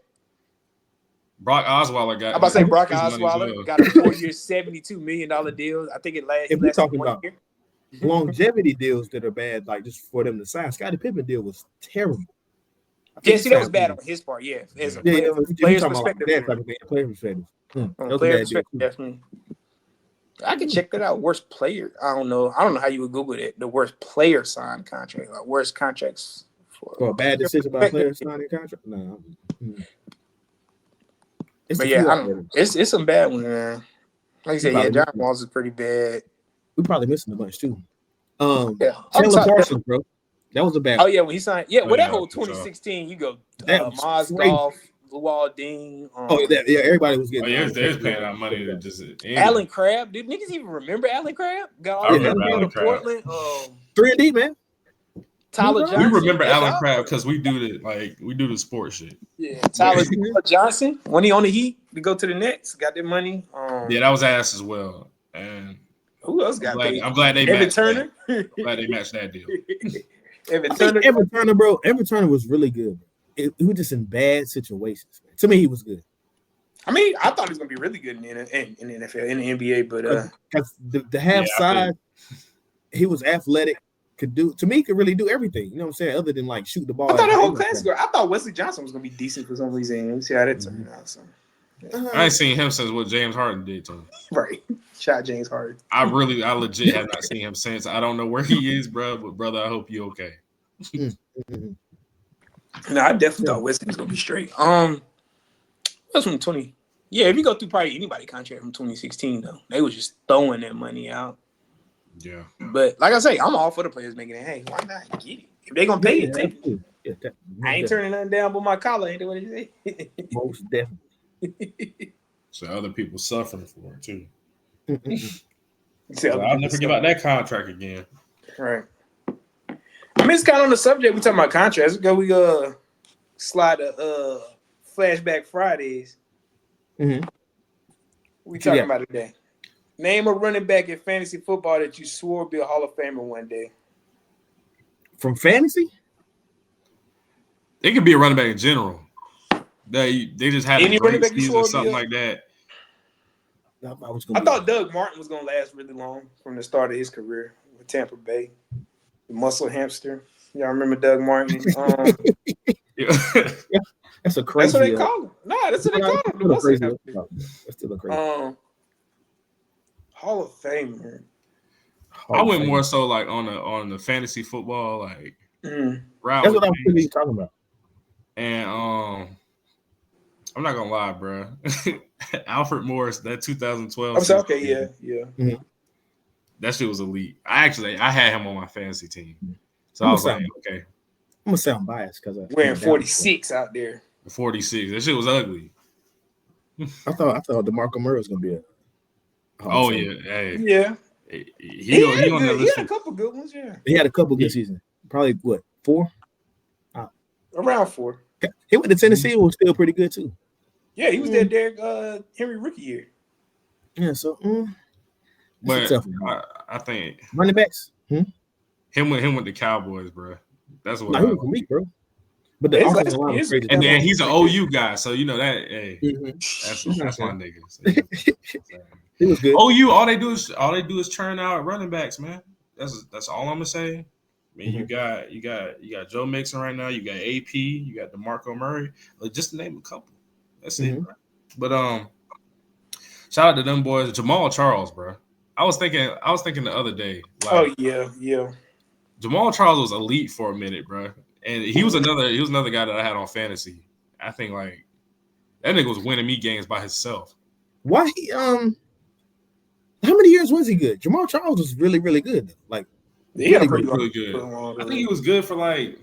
Brock Osweiler got. I'm about to say Brock Osweiler got a 4-year, $72 million deal. I think it lasted. If we're talking about longevity deals that are bad, like just for them to sign, Scottie Pippen deal was terrible. Yeah, see, that was bad on his part. Yeah, as a player's perspective. Player perspective. Player perspective, definitely. I can check that out. Worst player. I don't know how you would Google it. The worst player signed contract. Like worst contracts for a bad decision by a player signing a contract. No. But yeah, I don't know. It's some bad ones, man. Like you said, yeah, John Walls is pretty bad. We probably missing a bunch too. Taylor Parsons, bro. That was a bad. Oh yeah, when he signed. Yeah, that whole 2016, you go Maz Golf, Luol Deng. Everybody was getting. Oh yeah, they was paying out money to just. Alan Crabb. Did niggas even remember Alan Crabb? I remember Alan Crabb. Portland. 3-and-D, man. Tyler Johnson. We remember Alan Crabb because we do the sports shit. Yeah, Tyler Johnson when he on the Heat to go to the Nets, got their money. Yeah, that was ass as well. And who else got paid? I'm glad they matched Turner. I'm glad they matched that deal. Evan Turner, bro. Evan Turner was really good. He was just in bad situations. To me, he was good. I mean, I thought he was gonna be really good in the NFL, in the NBA, but because the half side, he was athletic. Could really do everything. You know what I'm saying? Other than like shoot the ball. I thought that whole class. I thought Wesley Johnson was gonna be decent for some reason. Let's see how that turned out. So, I ain't seen him since what James Harden did to him. Right, shot James Harden. I legit have not seen him since. I don't know where he is, bro. But brother, I hope you okay. No, I definitely thought Wesley was gonna be straight. That's from 20. Yeah, if you go through probably anybody contract from 2016 though, they was just throwing that money out. Yeah, but like I say, I'm all for the players making it. Hey, why not get it? If they gonna pay it, take it. Yeah, I ain't turning nothing down but my collar. Ain't that what it say? Most definitely. So other people suffering for it too. So I'll never give out that contract again. Right. I mean, it's kind of on the subject. We talking about contracts. We slide the flashback Fridays. We talking about today. Name a running back in fantasy football that you swore would be a Hall of Famer one day. From fantasy? It could be a running back in general. They just had any a great season or something like that. I thought Doug Martin was going to last really long from the start of his career with Tampa Bay. The muscle hamster. Y'all remember Doug Martin? That's a crazy. That's what they call him. Nah, that's what they call him. The muscle hamster. That's still a crazy. Hall of Famer. I went more so like on the fantasy football like route. That's what I'm really talking about. And I'm not gonna lie, bro. Alfred Morris, that 2012. I'm sorry, okay, yeah. Mm-hmm. That shit was elite. I had him on my fantasy team, so I was like, okay. I'm gonna sound biased because wearing 46 out there. 46. That shit was ugly. I thought DeMarco Murray was gonna be a. Oh yeah, hey. Yeah. He had a couple good ones. Yeah, he had a couple good seasons. Probably what 4? Around 4. He went to Tennessee. Was still pretty good too. Yeah, he was there. Derrick Henry rookie year. Yeah, so. But I think running backs. Him with the Cowboys, bro. That's what. He was elite, bro. But the offensive line was crazy. And then he's an OU guy, so you know that. Hey, that's my nigga. So, he was good. OU, all they do is churn out running backs, man. That's all I'm gonna say. I mean, you got Joe Mixon right now. You got AP. You got DeMarco Murray. Just to name a couple. That's it. Bro. But shout out to them boys. Jamal Charles, bro. I was thinking the other day. Like, oh yeah. Jamal Charles was elite for a minute, bro. And he was another guy that I had on fantasy. I think like that nigga was winning me games by himself. Why he how many years was he good? Jamal Charles was really, really good. Like really good. I think he was good for like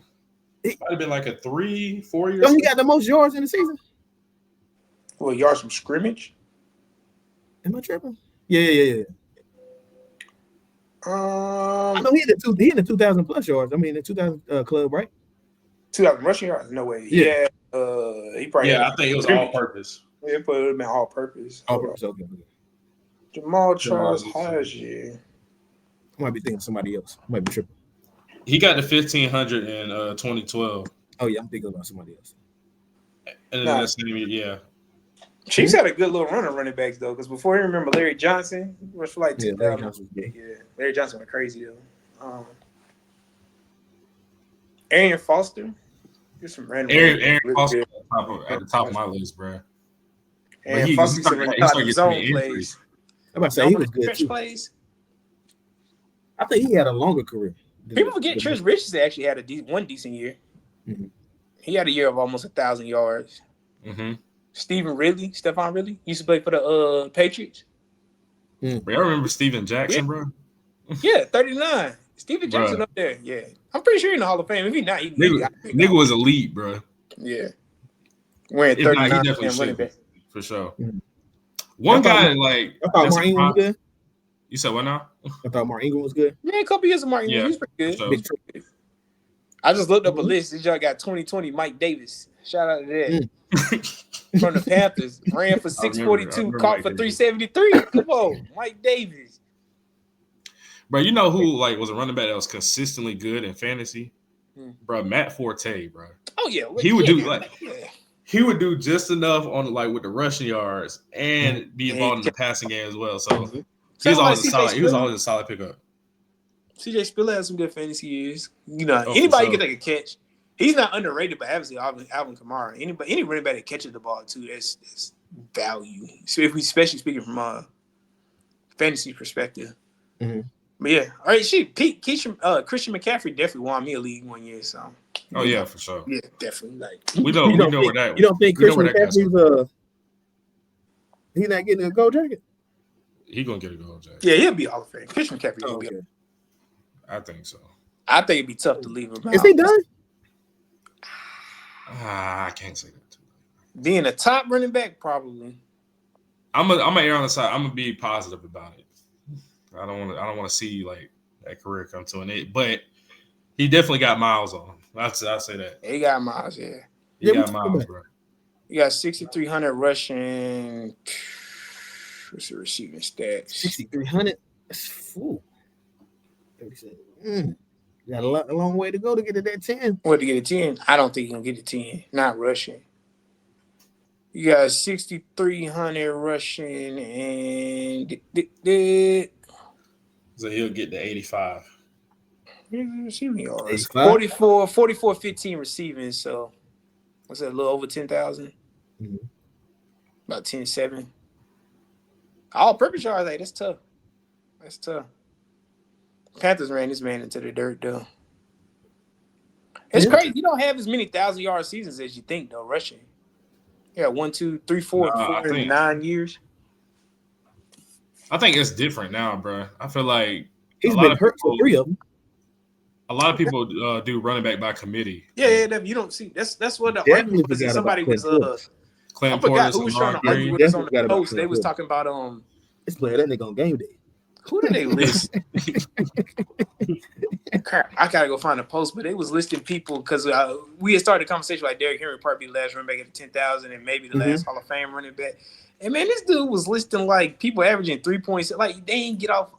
it might have been like a 3-4 years. So he got the most yards in the season. Well, yards from scrimmage. Am I tripping? Yeah. I know he in the 2,000 plus yards. I mean, the 2,000 club, right? 2,000 rushing yards? No way. Yeah. He probably. Yeah, I think it was all purpose. It would have been all purpose. All purpose. Okay. Jamal Charles Hodge. I might be thinking of somebody else. I might be tripping. He got the 1,500 in 2012. Oh yeah, I'm thinking about somebody else. And then yeah. Chiefs had a good little run of running backs though, because before you remember Larry Johnson was for like 2,000. Larry Johnson. Yeah, Larry Johnson went crazy though. Arian Foster. There's some random. Arian Foster at the top of my list, bro. And Foster started his own plays. I'm about to say he was good too. Plays. I think he had a longer career. People forget Trish Richardson actually had one decent year. Mm-hmm. He had a year of almost 1,000 yards. Mm-hmm. Stephon Ridley, used to play for the Patriots. Bro, I remember Steven Jackson, bro. Yeah, 39. Steven Jackson up there. Yeah, I'm pretty sure he's in the Hall of Fame. If he's not, nigga was elite, bro. Yeah, wearing 39. He definitely should for sure. Mm-hmm. One guy like I thought Mark Ingram was good. You said what now? I thought Mark Ingram was good. Yeah, a couple years of Mark Ingram. He's pretty good. Sure. I just looked up a list. This y'all got 2020 Mike Davis. Shout out to that. From the Panthers. Ran for 642, caught for 373. Come on, Mike Davis. Bro, you know who like was a running back that was consistently good in fantasy? Bro, Matt Forte, bro. Oh yeah. He would do he would do just enough on like with the rushing yards and be involved in the passing game as well. So he was always a solid pickup. CJ Spiller had some good fantasy years. You know, anybody can take a catch. He's not underrated, but obviously Alvin Kamara. Any running back that catches the ball too, that's value. So especially speaking from a fantasy perspective. Mm-hmm. But yeah, all right. Christian McCaffrey definitely won me a league 1 year. So. Oh yeah, for sure. Yeah, definitely. Like we know where that. You don't think Christian McCaffrey's he's not getting a gold jacket? He gonna get a gold jacket. Yeah, he'll be Hall of Fame. Christian McCaffrey will be. I think so. I think it'd be tough to leave him. Is he done? I can't say that too. Being a top running back, probably. I'm gonna err on the side. I'm gonna be positive about it. I don't want to see like that career come to an end, but he definitely got miles on him. I'll say that. He got miles, yeah. He got miles, bro. You got 6,300 rushing. What's the receiving stats? 6,300. That's full. Got a long way to go to get to that 10. What, to get a 10? I don't think he's gonna get a 10. Not rushing. You got 6,300 rushing and so he'll get to 85. Receiving yards. 44, 15 receiving. So what's that? A little over 10,000. Mm-hmm. About 10-7. All purpose yards, that's tough. That's tough. Panthers ran this man into the dirt, though. It's crazy. You don't have as many 1,000-yard seasons as you think, though, rushing. Yeah, 1, 2, 3, 4, 9 years. I think it's different now, bro. I feel like he's been hurt for 3 of them. A lot of people do running back by committee. Yeah, you don't see. That's what the argument was. Somebody was Clint I forgot who was trying to argue with us on the post. They was talking about Let's play that nigga on game day. Who did they list? I gotta go find a post, but they was listing people because we had started a conversation like Derrick Henry probably be the last running back at 10,000 and maybe the last Hall of Fame running back. And man, this dude was listing like people averaging 3 points. Like they ain't get off.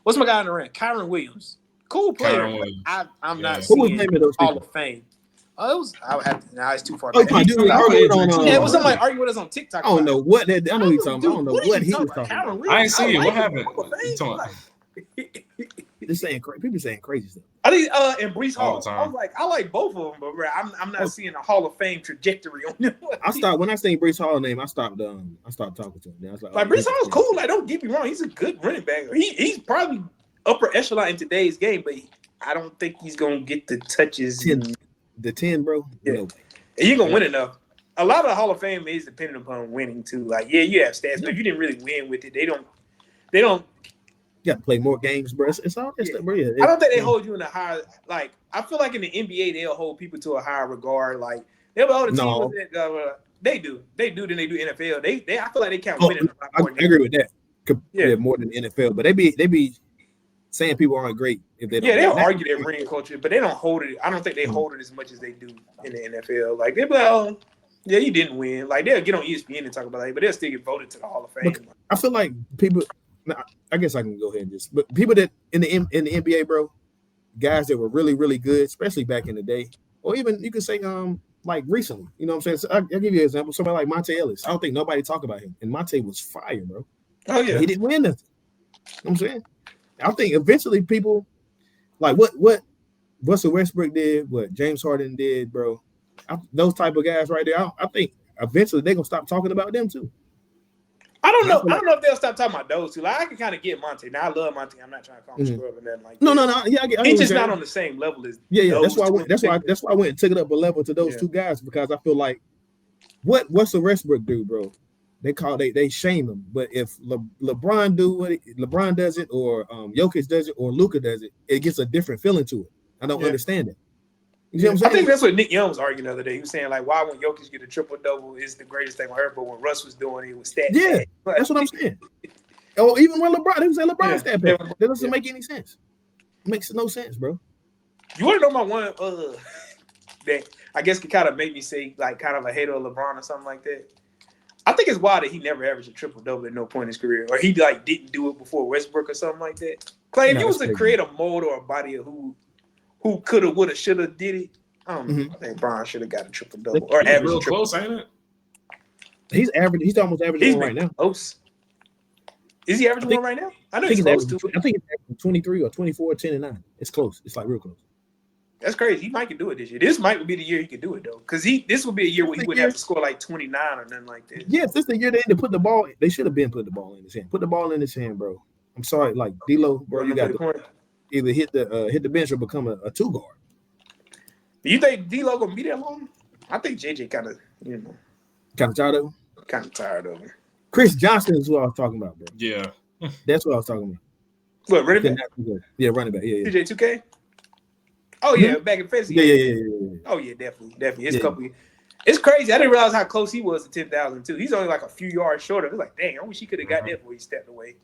What's my guy in the run? Kyron Williams, cool player. I'm not seeing Hall of Fame. I would have to. Nah, it's too far. It was somebody arguing with us on TikTok. I don't know what that. I know he's talking about. I don't know what he was talking about. I ain't see it. What happened? This saying people saying crazy stuff. I think and Breece Hall. I like both of them, but bro, I'm not seeing a Hall of Fame trajectory on them. When I seen Breece Hall's name, I stopped talking to him. I was like Breece Hall's cool. Like, don't get me wrong, he's a good running back. He's probably upper echelon in today's game, but I don't think he's gonna get the touches. The 10, bro. Yeah, and you're gonna win enough. A lot of the Hall of Fame is dependent upon winning too. Like, yeah, you have stats, but if you didn't really win with it, they don't. You got to play more games, bro. It's all that stuff, bro. I don't think they hold you in a higher. Like, I feel like in the NBA, they'll hold people to a higher regard. Like, they'll hold the team. They do. Than they do NFL. I feel like they count winning. I agree with that. Yeah, more than NFL, but they be saying people aren't great if they don't. Yeah, they'll argue that ring culture, but they don't hold it. I don't think they hold it as much as they do in the NFL. Like they'll be like, oh, yeah, you didn't win. Like they'll get on ESPN and talk about it, but they'll still get voted to the Hall of Fame. Look, I feel like people. I guess I can go ahead and but people that in the NBA, bro, guys that were really, really good, especially back in the day, or even you could say like recently. You know what I'm saying? So I'll give you an example. Somebody like Monte Ellis. I don't think nobody talk about him, and Monte was fire, bro. Oh yeah, he didn't win nothing. You know what I'm saying? I think eventually people like what Russell Westbrook did, what James Harden did, bro. Those type of guys right there. I think eventually they're gonna stop talking about them too. I don't know if they'll stop talking about those two. Like I can kind of get Monte. Now I love Monte. I'm not trying to call him scrub or nothing like that. No. Yeah, he's just not on the same level as. Yeah. That's why I went and took it up a level to those two guys because I feel like what's the Westbrook do, bro? They shame him. But if LeBron does it, or Jokic does it, or Luka does it, it gets a different feeling to it. I don't understand it. You see what I'm saying? I think that's what Nick Young was arguing the other day. He was saying like, why when Jokic get a triple double is the greatest thing on earth, but when Russ was doing it was stat. Yeah, that's what I'm saying. Or even when LeBron, they was saying LeBron stat pad. That doesn't make any sense. It makes no sense, bro. You want to know my one that I guess could kind of make me say like kind of a hater of LeBron or something like that? I think it's wild that he never averaged a triple double at no point in his career, or he like didn't do it before Westbrook or something like that. Clay, if you was to create a mold or a body of who coulda, woulda, shoulda did it, I don't know. I think Bron should have got a triple double or average real close, ain't it? He's average. He's almost averaging right now. Close. Is he averaging one right now? I know he's close to it. I think he's averaging 23 or 24, 10 and 9. It's close. It's like real close. That's crazy. He might can do it this year. This might be the year he could do it though, because this would be a year where he wouldn't have to score like 29 or nothing like that. Yes, this is the year they had to put the ball. They should have been put the ball in his hand. Put the ball in his hand, bro. I'm sorry, like D-Lo, bro. You got to either hit the bench or become a two guard. You think D-Lo gonna be that long? I think JJ kind of tired of him. Kind of tired of him. Chris Johnson is what I was talking about, bro. Yeah, that's what I was talking about. What, running back? Yeah, running back. Yeah. CJ 2K. Oh yeah, back in fantasy. Yeah. Oh yeah, definitely. It's crazy. I didn't realize how close he was to 10,000 too. He's only like a few yards shorter. It's like, dang, I wish he could have got that before he stepped away.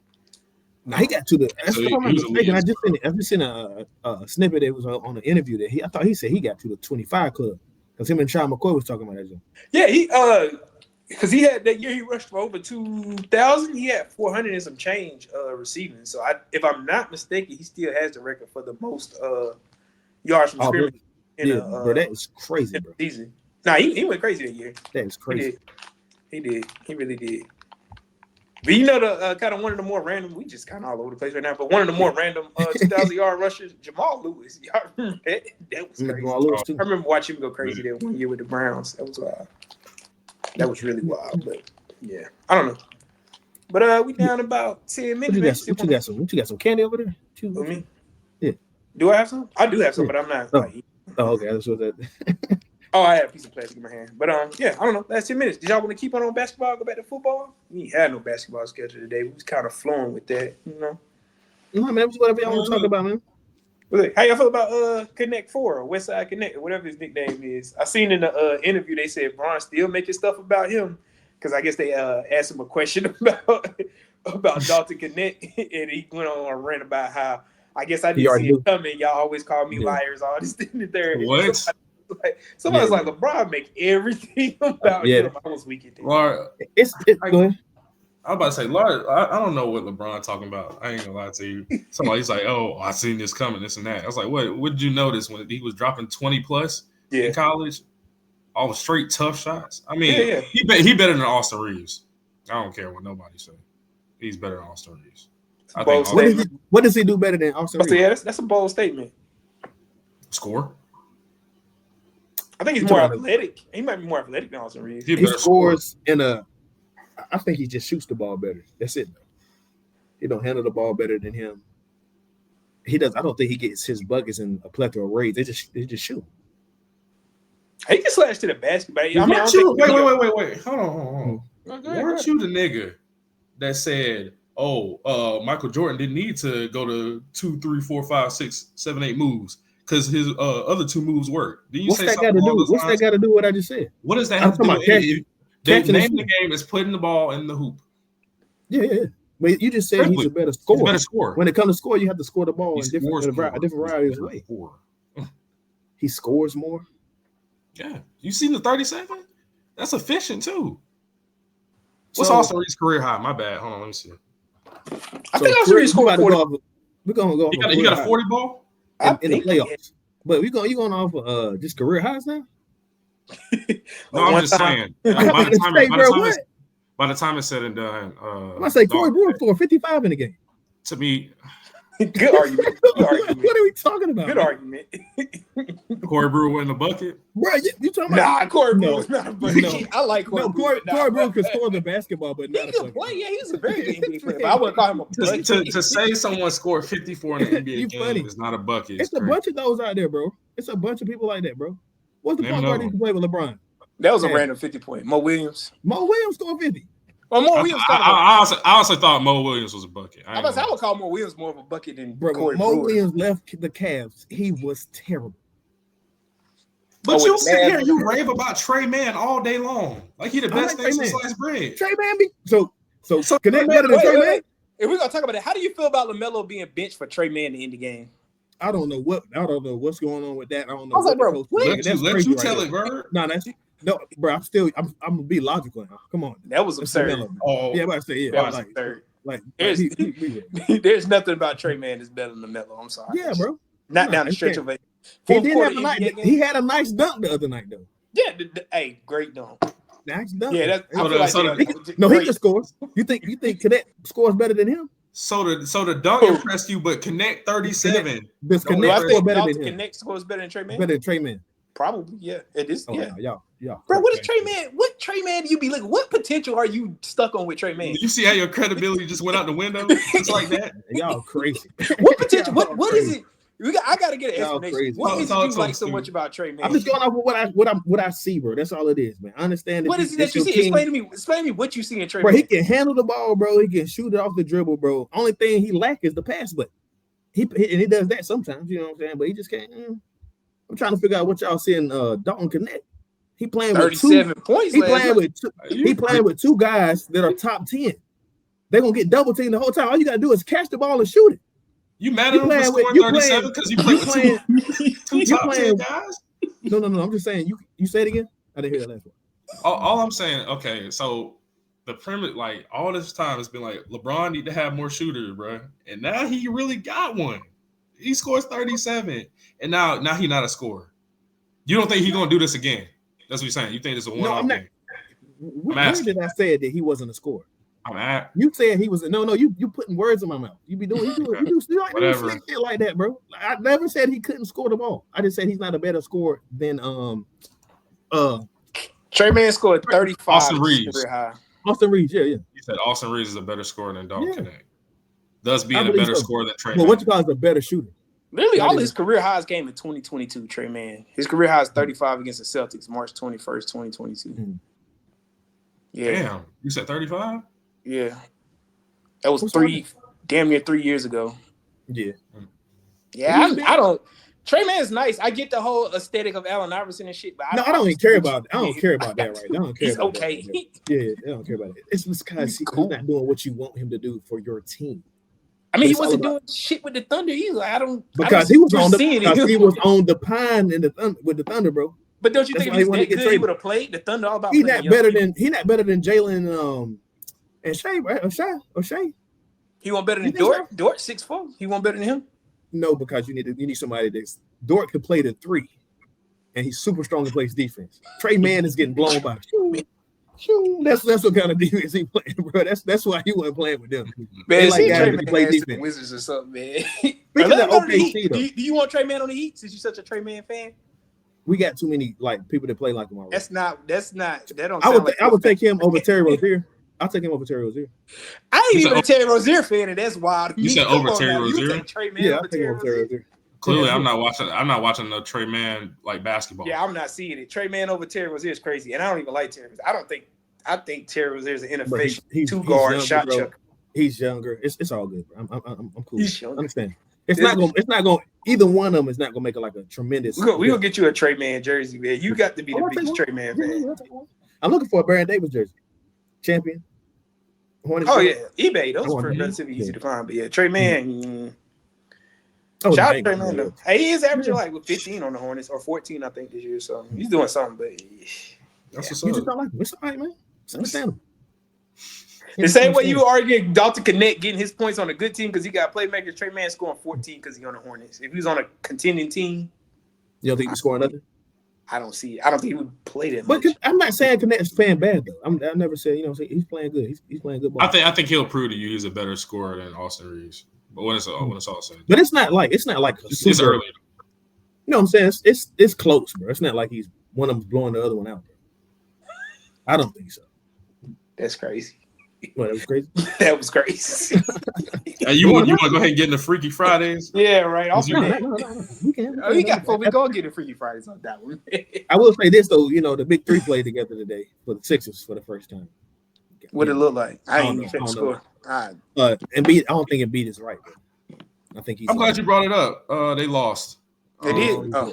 Now he got to the. That's what I'm mistaken. I just seen a snippet that was on the interview that I thought he said he got to the 25 club because him and Sean McCoy was talking about that. Yeah, he because he had that year he rushed for over 2,000. He had 400 and some change receiving. So if I'm not mistaken, he still has the record for the most yards from scrimmage. Bro, that is crazy, bro. Season. Nah, he went crazy that year. That is crazy. He did. He really did. But you know the kind of one of the more random. We just kind of all over the place right now. But one of the more random 2,000-yard rushers, Jamal Lewis. Y'all remember that? That was crazy. I remember watching him go crazy that one year with the Browns. That was wild. That was really wild. But yeah, I don't know. But we down about 10 minutes. What you got some candy over there? For me? Yeah. Do I have some? I do have some, but I'm not. Okay. That's what that. Oh, I had a piece of plastic in my hand. But yeah, I don't know. Last 10 minutes. Did y'all want to keep on basketball? Go back to football? We had no basketball schedule today. We was kind of flowing with that, you know. No, man, whatever y'all want to talk about, man. How y'all feel about Connect 4 or Westside Connect or whatever his nickname is? I seen in the interview they said Bron still making stuff about him because I guess they asked him a question about Dalton Connect and he went on a rant about how I guess I didn't see it coming. Y'all always call me liars, all this thing and there. What? Somebody's like LeBron make everything about him. I was weak at that. Go ahead. I was about to say, Lord, I don't know what LeBron talking about. I ain't gonna lie to you. Somebody's like, oh, I seen this coming, this and that. I was like, what did you notice when he was dropping 20 plus in college? All straight tough shots. I mean, he better than Austin Reeves. I don't care what nobody say. He's better than Austin Reeves. What does he do better than Austin Reeves? Yeah, that's a bold statement. Score. I think he's more athletic. He might be more athletic than Austin Reeves. He scores I think he just shoots the ball better. That's it. He don't handle the ball better than him. He does. I don't think he gets his buckets in a plethora of raids. They just shoot. He can slash to the basket, but wait. Hold on. Weren't you the nigga that said, Michael Jordan didn't need to go to 2, 3, 4, 5, 6, 7, 8 moves because his other 2 moves worked? What's that got to do? What's that got to do with what I just said? What does that have to do with it? The name of the game is putting the ball in the hoop. Yeah. But you just said he's a better scorer. He's a better scorer. When it comes to score, you have to score the ball He in a different variety of ways. He scores more. Yeah. You seen the 37? That's efficient too. What's So- Austin Reed's career high? My bad. Hold on, let me see. I think Austin Reed scored 40. We're gonna go. He got a 40 ball? in the playoffs. But you going off of just career highs now? No, I'm just saying. By the time it's said and done, I say Corey Brewer scored 55 in the game. To me, Good argument. Good argument. What are we talking about? Good argument. Corey Brewer win the bucket. Bro, you talking about? Nah, Corey Brewer's not a bucket. No. I like Corey Brewer. Corey Brewer can score the basketball, but not He a can bucket. play. Yeah, he's a very good NBA player. But I wouldn't call him a bucket. To say someone scored 54 in the NBA game funny. is not a bucket. It's a bunch of those out there, bro. It's a bunch of people like that, bro. What's the point guard who can play with LeBron? That was a random 50 point. Mo Williams. Mo Williams scored 50. Well, Mo Williams. I also thought Mo Williams was a bucket. I would call Mo Williams more of a bucket than Bro, Corey Mo Brewer. Williams left the Cavs. He was terrible. But you sit here and you rave about Trey Mann all day long. Like he the best thing since sliced bread. Trey Mann be so connect better than Trey Mann. If we're gonna talk about it, how do you feel about LaMelo being benched for Trey Mann to end the game? I don't know what's going on with that. I don't know. I was like, bro, let you tell it, bro. No, bro. I'm gonna be logical now. Come on. That was absurd. Oh, yeah, I say yeah. That was absurd. There's There's nothing about Trey Mann that's better than LaMelo. I'm sorry. Yeah, bro. Not down the stretch of it. He had a nice dunk the other night though. Yeah, hey, great dunk. Nice dunk. Yeah, he can score. You think Cadet scores better than him? So the dunk impressed you, but Connect 37. Does Connect score better than him? Connect scores better than Trey Mann? Better than Trey Mann. Probably, yeah. It is. Oh, yeah. Y'all. Bro, what is Trey Mann? What Trey Mann do you be like? What potential are you stuck on with Trey Mann? You see how your credibility just went out the window? It's like that. Y'all crazy. What potential? What is it? I gotta get an explanation. What is it you like so much about Trey Mann? I'm just going off of what I see, bro. That's all it is, man. I understand. What is it that you see? Explain to me what you see in Trey Mann. Bro, he can handle the ball, bro. He can shoot it off the dribble, bro. Only thing he lacks is the pass, but he does that sometimes. You know what I'm saying? But he just can't. I'm trying to figure out what y'all seeing. Dalton Connect. He playing with 37 points. He playing with two guys that are top 10. They're gonna get double teamed the whole time. All you gotta do is catch the ball and shoot it. You mad at him for scoring 37 because you play with two top 10 guys? No. I'm just saying. You say it again. I didn't hear that last one. All I'm saying, okay, so the premise, like all this time, has been like LeBron need to have more shooters, bro, and now he really got one. He scores 37, and now he's not a scorer. You don't think he's gonna do this again? That's what you're saying. You think it's a one-off game? When did I say that he wasn't a scorer? You said he was. No. You putting words in my mouth. You like shit like that, bro. I never said he couldn't score the ball. I just said he's not a better scorer than Trey Mann scored 35. Austin Reeves. Austin Reeves, yeah. You said Austin Reeves is a better scorer than Dalton Connect. Thus being a better scorer than Trey Mann. Well, what you call is a better shooter? Literally, all his career highs came in 2022, Trey Mann. His career high is 35 against the Celtics, March 21st, 2022. Mm-hmm. Yeah. Damn. You said 35? Yeah. That was damn near 3 years ago. Yeah. Yeah, I don't. Trey Mann's nice. I get the whole aesthetic of Allen Iverson and shit, but I don't even care about. I don't care about that right now. I don't care. He's about okay. That. Yeah, I don't care about it. It's because he's not doing what you want him to do for your team. I mean, he wasn't doing shit with the Thunder either. He was on the pine in the Thunder with the Thunder, bro. But don't you think if he's that good, he would have played the Thunder all about? He's not better than Jalen and Shea, right? O'Shea. He won't better than Dort. Dort 6'4". He won't better than him. No, because you need somebody that's Dort could play the 3, and he's super strong and plays defense. Trey Mann is getting blown by. That's what kind of defense he playing, bro. That's why he wasn't playing with them. Man, like Trey Mann play defense. Wizards or something, man. Do you want Trey Mann on the Heat since you're such a Trey Mann fan? We got too many people that play like him already. I would take him over Terry Rozier. I'll take him over Terry Rozier. I ain't even a Terry Rozier fan, and that's wild. You said over Terry Rozier? Trey Mann over Terry Rozier. Clearly, I'm not watching the Trey Mann like basketball. Yeah, I'm not seeing it. Trey Mann over Terry Rozier is crazy, and I don't even like Terry Rozier. I think Terry Rozier is an inefficient two-guard shot chucker. He's younger. It's all good. Bro. I'm cool. I understand. It's not going. Either one of them is not going to make it like a tremendous. We're gonna get you a Trey Mann jersey, man. You got to be the biggest Trey Mann fan. I'm looking for a Baron Davis jersey. Champion. Hornets. Oh yeah, eBay. Those Oh, are mhm. relatively easy to find. But yeah, Trey Man. Oh, Shout out the to Trey Bengals, Man yeah. though. Hey, he is averaging like with 15 on the Hornets or 14, I think, this year. So he's doing something. But That's what's You just up. don't like him. It's all right, man. It's understandable. the same way you were arguing Dalton Connect getting his points on a good team because he got playmakers. Trey Man scoring 14 because he on the Hornets. If he was on a contending team, You don't think he scoring nothing? I don't see it. I don't think he would play that But much. I'm not saying Connect's playing bad though. I never said, you know, he's playing good. He's playing good ball. I think he'll prove to you he's a better scorer than Austin Reeves. But when it's all said, But it's not like a it's super, early. You know what I'm saying? It's close, bro. It's not like he's one of them's blowing the other one out. Bro. I don't think so. That's crazy. Well, that was crazy. That was crazy. Hey, you want to go ahead and get in the Freaky Fridays? Yeah, right. Off No, that. We can. Oh, we got 4 weeks. Go get the Freaky Fridays on that one. I will say this though, you know, the big three played together today for the Sixers for the first time. What it look like? I don't ain't know. even I don't score. All right. Embiid, I don't think Embiid is right. Bro. I think he's. I'm glad you brought it up. They lost. They did. Oh.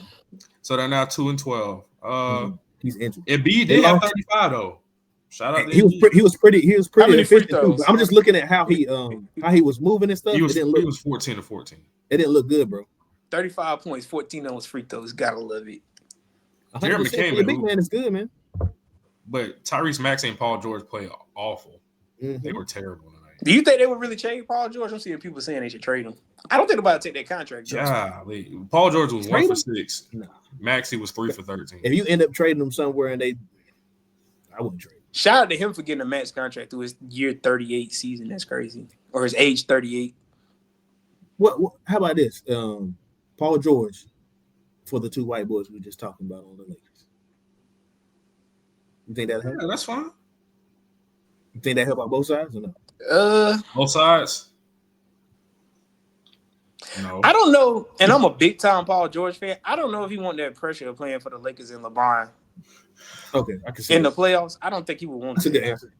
So they're now 2-12. He's injured. Embiid did have 35 though. Shout out. He was pretty many free efficient too. throws? I'm just looking at how he was moving and stuff. He was it didn't look, 14-14. It didn't look good, bro. 35 points, 14 of those free throws. Gotta love it. Jared McCain, the big man is good, man. But Tyrese Maxey and Paul George play awful. Mm-hmm. They were terrible tonight. Do you think they would really trade Paul George? I'm seeing people saying they should trade him. I don't think about to take that contract. Yeah, Paul George was 1 for 6. No. Maxey was 3 for 13. If you end up trading them somewhere and I wouldn't trade him. Shout out to him for getting a max contract through his year 38 season. That's crazy. Or his age 38. What how about this? Paul George for the two white boys we were just talking about on the Lakers. You think that help? Yeah, that's fine. You think that help out both sides or no? Both sides? No. I don't know. And I'm a big time Paul George fan. I don't know if he want that pressure of playing for the Lakers and LeBron Okay, I can see in that. the playoffs. I don't think he would want That's a to. good answer.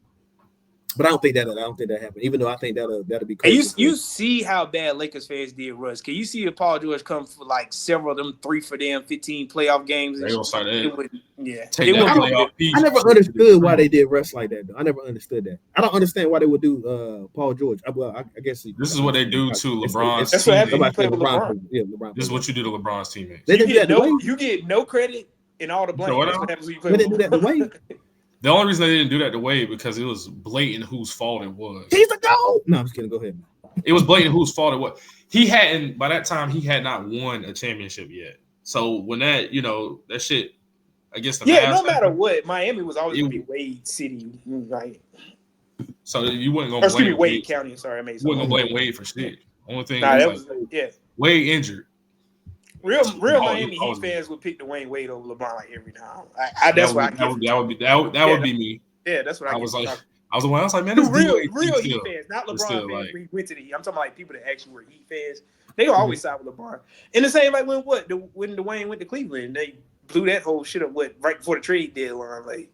But I don't think that happened. Even though I think that'll be And crazy. you see how bad Lakers fans did Russ. Can you see if Paul George come for like several of them 3 for them 15 playoff games? They gonna start that. It would, yeah. Take It that would- playoff piece. I never understood why they did Russ like that. Though. I never understood that. I don't understand why they would do Paul George. I guess This is what they do to LeBron's That's what happens when you teammates. play with LeBron. Yeah, LeBron. This is what you do to LeBron's teammates. They You didn't do that get, to no, Wade. you get no credit and all the blame. So what That's else? what happens when you play They with didn't do that to LeBron. Wade. The only reason they didn't do that to Wade because it was blatant whose fault it was. He's the GOAT. No, I'm just kidding. Go ahead. It was blatant whose fault it was. He hadn't, by that time, he had not won a championship yet. So when that, that shit, I guess the Yeah, Mavs no matter happened, what, Miami was always going to It- be Wade City, right? so you wasn't Or gonna excuse me, blame Wade County. Sorry, I made You wasn't something. gonna blame Wade for shit. Only thing Nah, was that like was yeah. Wade injured. Real Oh, Miami oh, Heat fans would pick Dwayne Wade over LeBron like every time. That's why I that would get. be me. Yeah, that's what I I was get. like, I was like, man, this real D-Wade Heat still. fans, not But LeBron still, fans. like- We went to the Heat. I'm talking about like people that actually were Heat fans. They gonna always side with LeBron. And the same like when Dwayne went to Cleveland, they blew that whole shit up right before the trade deadline. Like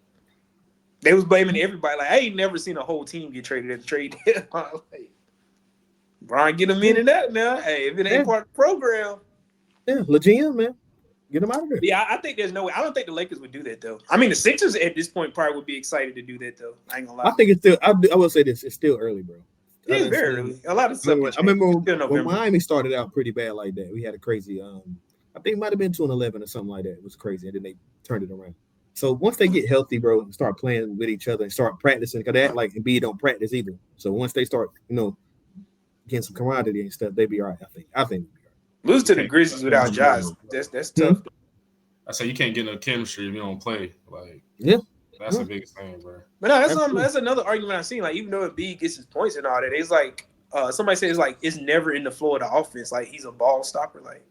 they was blaming everybody. Like I ain't never seen a whole team get traded at the trade deadline. Like, Brian get them in and out now. Hey, if it ain't part of the program. Yeah, LeGM, man. Get him out of there. Yeah, I think there's no way. I don't think the Lakers would do that though. I mean, the Sixers at this point probably would be excited to do that though. I ain't gonna lie. I think it's still. I will say this: it's still early, bro. Yeah, it's very early. A lot of stuff. I remember Still when November. Miami started out pretty bad like that. We had a crazy. I think it might have been 2-11 or something like that. It was crazy, and then they turned it around. So once they get healthy, bro, and start playing with each other and start practicing, because they act like Embiid don't practice either. So once they start, getting some camaraderie and stuff, they be all right. I think. Lose to the Grizzlies without Josh. That's tough. I say you can't get no chemistry if you don't play. Like, Yeah. That's the biggest thing, bro. But no, that's another argument I've seen. Like, even though Embiid gets his points and all that, it's like somebody says like it's never in the flow of the offense. Like he's a ball stopper. Like,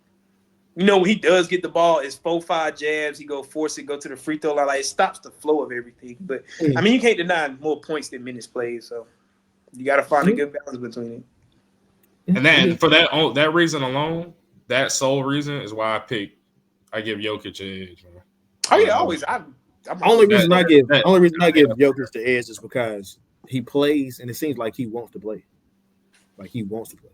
when he does get the ball, it's 4-5 jabs. He go force it, go to the free throw line. Like it stops the flow of everything. But I mean, you can't deny more points than minutes played. So you got to find a good balance between it. And then for that reason alone, that sole reason is why I give Jokic an edge, man. Oh yeah, always. Only reason I give Jokic the edge is because he plays, and it seems like he wants to play. Like he wants to play.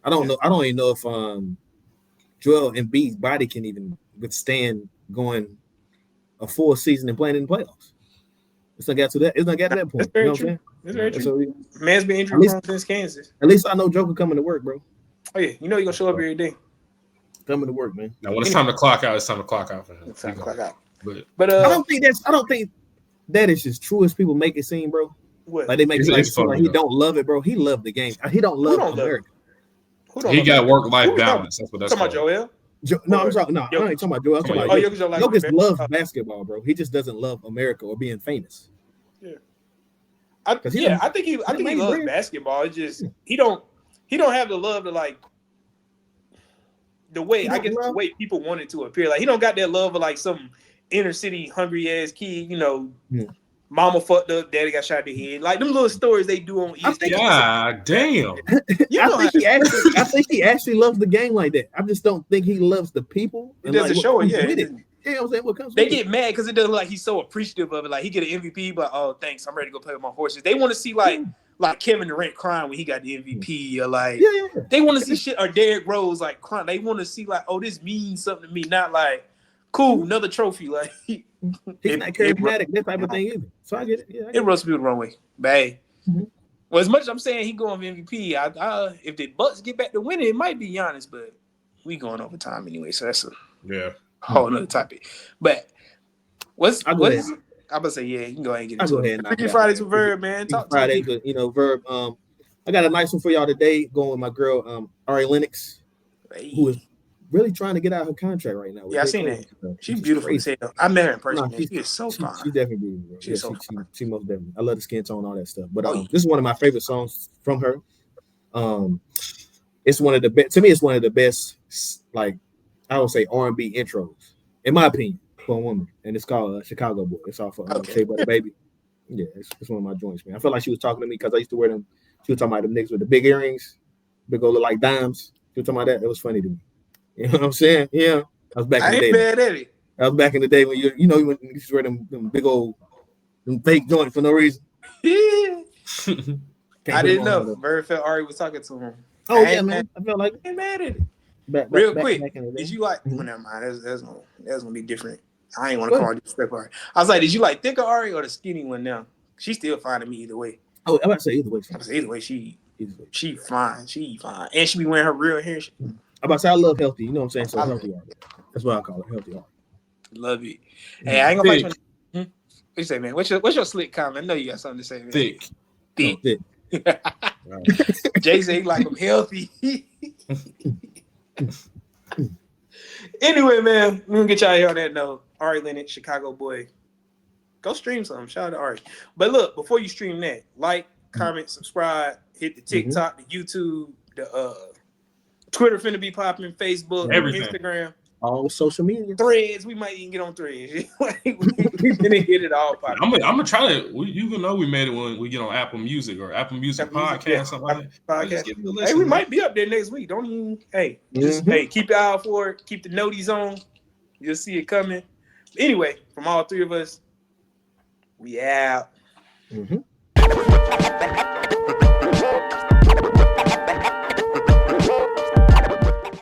I don't know. I don't even know if Joel Embiid's body can even withstand going a full season and playing in the playoffs. It's not got to that. It's not got to that point. You know what I'm saying? That's very That's true. what we- Man's been injury prone since Kansas. At least I know Joker coming to work, bro. Oh yeah, you know you're gonna show up every day. Coming to work, man. Now, when it's time to clock out, it's time to clock out for him. It's time to clock out. But I don't think that is as true as people make it seem, bro. What? Like they make it It's like funny, he though. don't love it, bro. He loved the game. He don't love America. He got work-life balance. That's what that's talking called. about Joel? No, I'm talking. No, I ain't talking about Joel. I'm talking about Jokic loves basketball, bro. He just doesn't love America or being famous. Yeah. I think he loves basketball. It's just he don't have the love to like the way the way people want it to appear. Like he don't got that love of like some inner city hungry ass kid, you know. Yeah. Mama fucked up, daddy got shot in the head. Like them little stories they do on East. God damn. I think he actually loves the game like that. I just don't think he loves the people. It doesn't show it, yeah. Yeah, I'm saying what comes. They get mad because it doesn't look like he's so appreciative of it. Like he get an MVP, but oh thanks, I'm ready to go play with my horses. They want to see like Kevin Durant crying when he got the MVP, or like they want to see shit, or Derrick Rose like crying. They want to see like, oh, this means something to me, not like cool, another trophy. Like he's not charismatic, that type of thing either. So I get it. Yeah, it rubs people the wrong way. But hey, well, as much as I'm saying he going for MVP, I if the Bucks get back to winning, it might be Giannis, but we going over time anyway, so that's a whole nother topic. But I'm gonna say you can go ahead and get into it. Freaky Fridays with Verb, man. Talk Friday, to me. but Verb. I got a nice one for y'all today. Going with my girl, Ari Lennox, who is really trying to get out of her contract right now. Yeah, I seen that. She's beautiful as hell. I met her in person. She is so fine. She's definitely beautiful. Bro. She's so fine. She most definitely. I love the skin tone, all that stuff. But this is one of my favorite songs from her. It's one of the best. To me, it's one of the best. Like I would say, R&B intros, in my opinion, for a woman. And it's called Chicago Boy. It's off of Shea Butter Baby. Yeah, it's one of my joints, man. I felt like she was talking to me because I used to wear them. She was talking about them niggas with the big earrings, big old look like dimes. She was talking about that. It was funny to me. You know what I'm saying? Yeah. I was back in the day. Bad at it. I was back in the day when you used to wear them big old them fake joints for no reason. Yeah. I didn't know. Bird felt Ari was talking to him. Oh yeah, man. I felt like ain't mad at it. Real quick, did you like? Well, never mind. That's gonna be different. I ain't want to call her disrespectful Ari. I was like, did you like thicker Ari or the skinny one now? She's still fine to me either way. Oh, I'm about to say either way. Either way, she fine. She fine, and she be wearing her real hair. I'm about to say I love healthy. You know what I'm saying? So healthy art. That's what I call it. Healthy art. Love it. Hey, I ain't gonna fight you. What you say, man? What's your slick comment? I know you got something to say, man. Thick. Jay say he like them healthy. Anyway, man, we're gonna get y'all here on that note. Ari Lennox, Chicago Boy. Go stream something. Shout out to Ari. But look, before you stream that, like, comment, subscribe, hit the TikTok, the YouTube, the Twitter finna be popping, Facebook, everything. Instagram. All social media. Threads. We might even get on Threads. we finna hit it all popping. I'm gonna try to. You can know we made it when we get on Apple Music or Apple Music Podcast, something like that. Podcast. Hey, we might be up there next week. Don't even. Hey, hey, keep your eye out for it. Keep the noties on. You'll see it coming. Anyway, from all three of us, we out.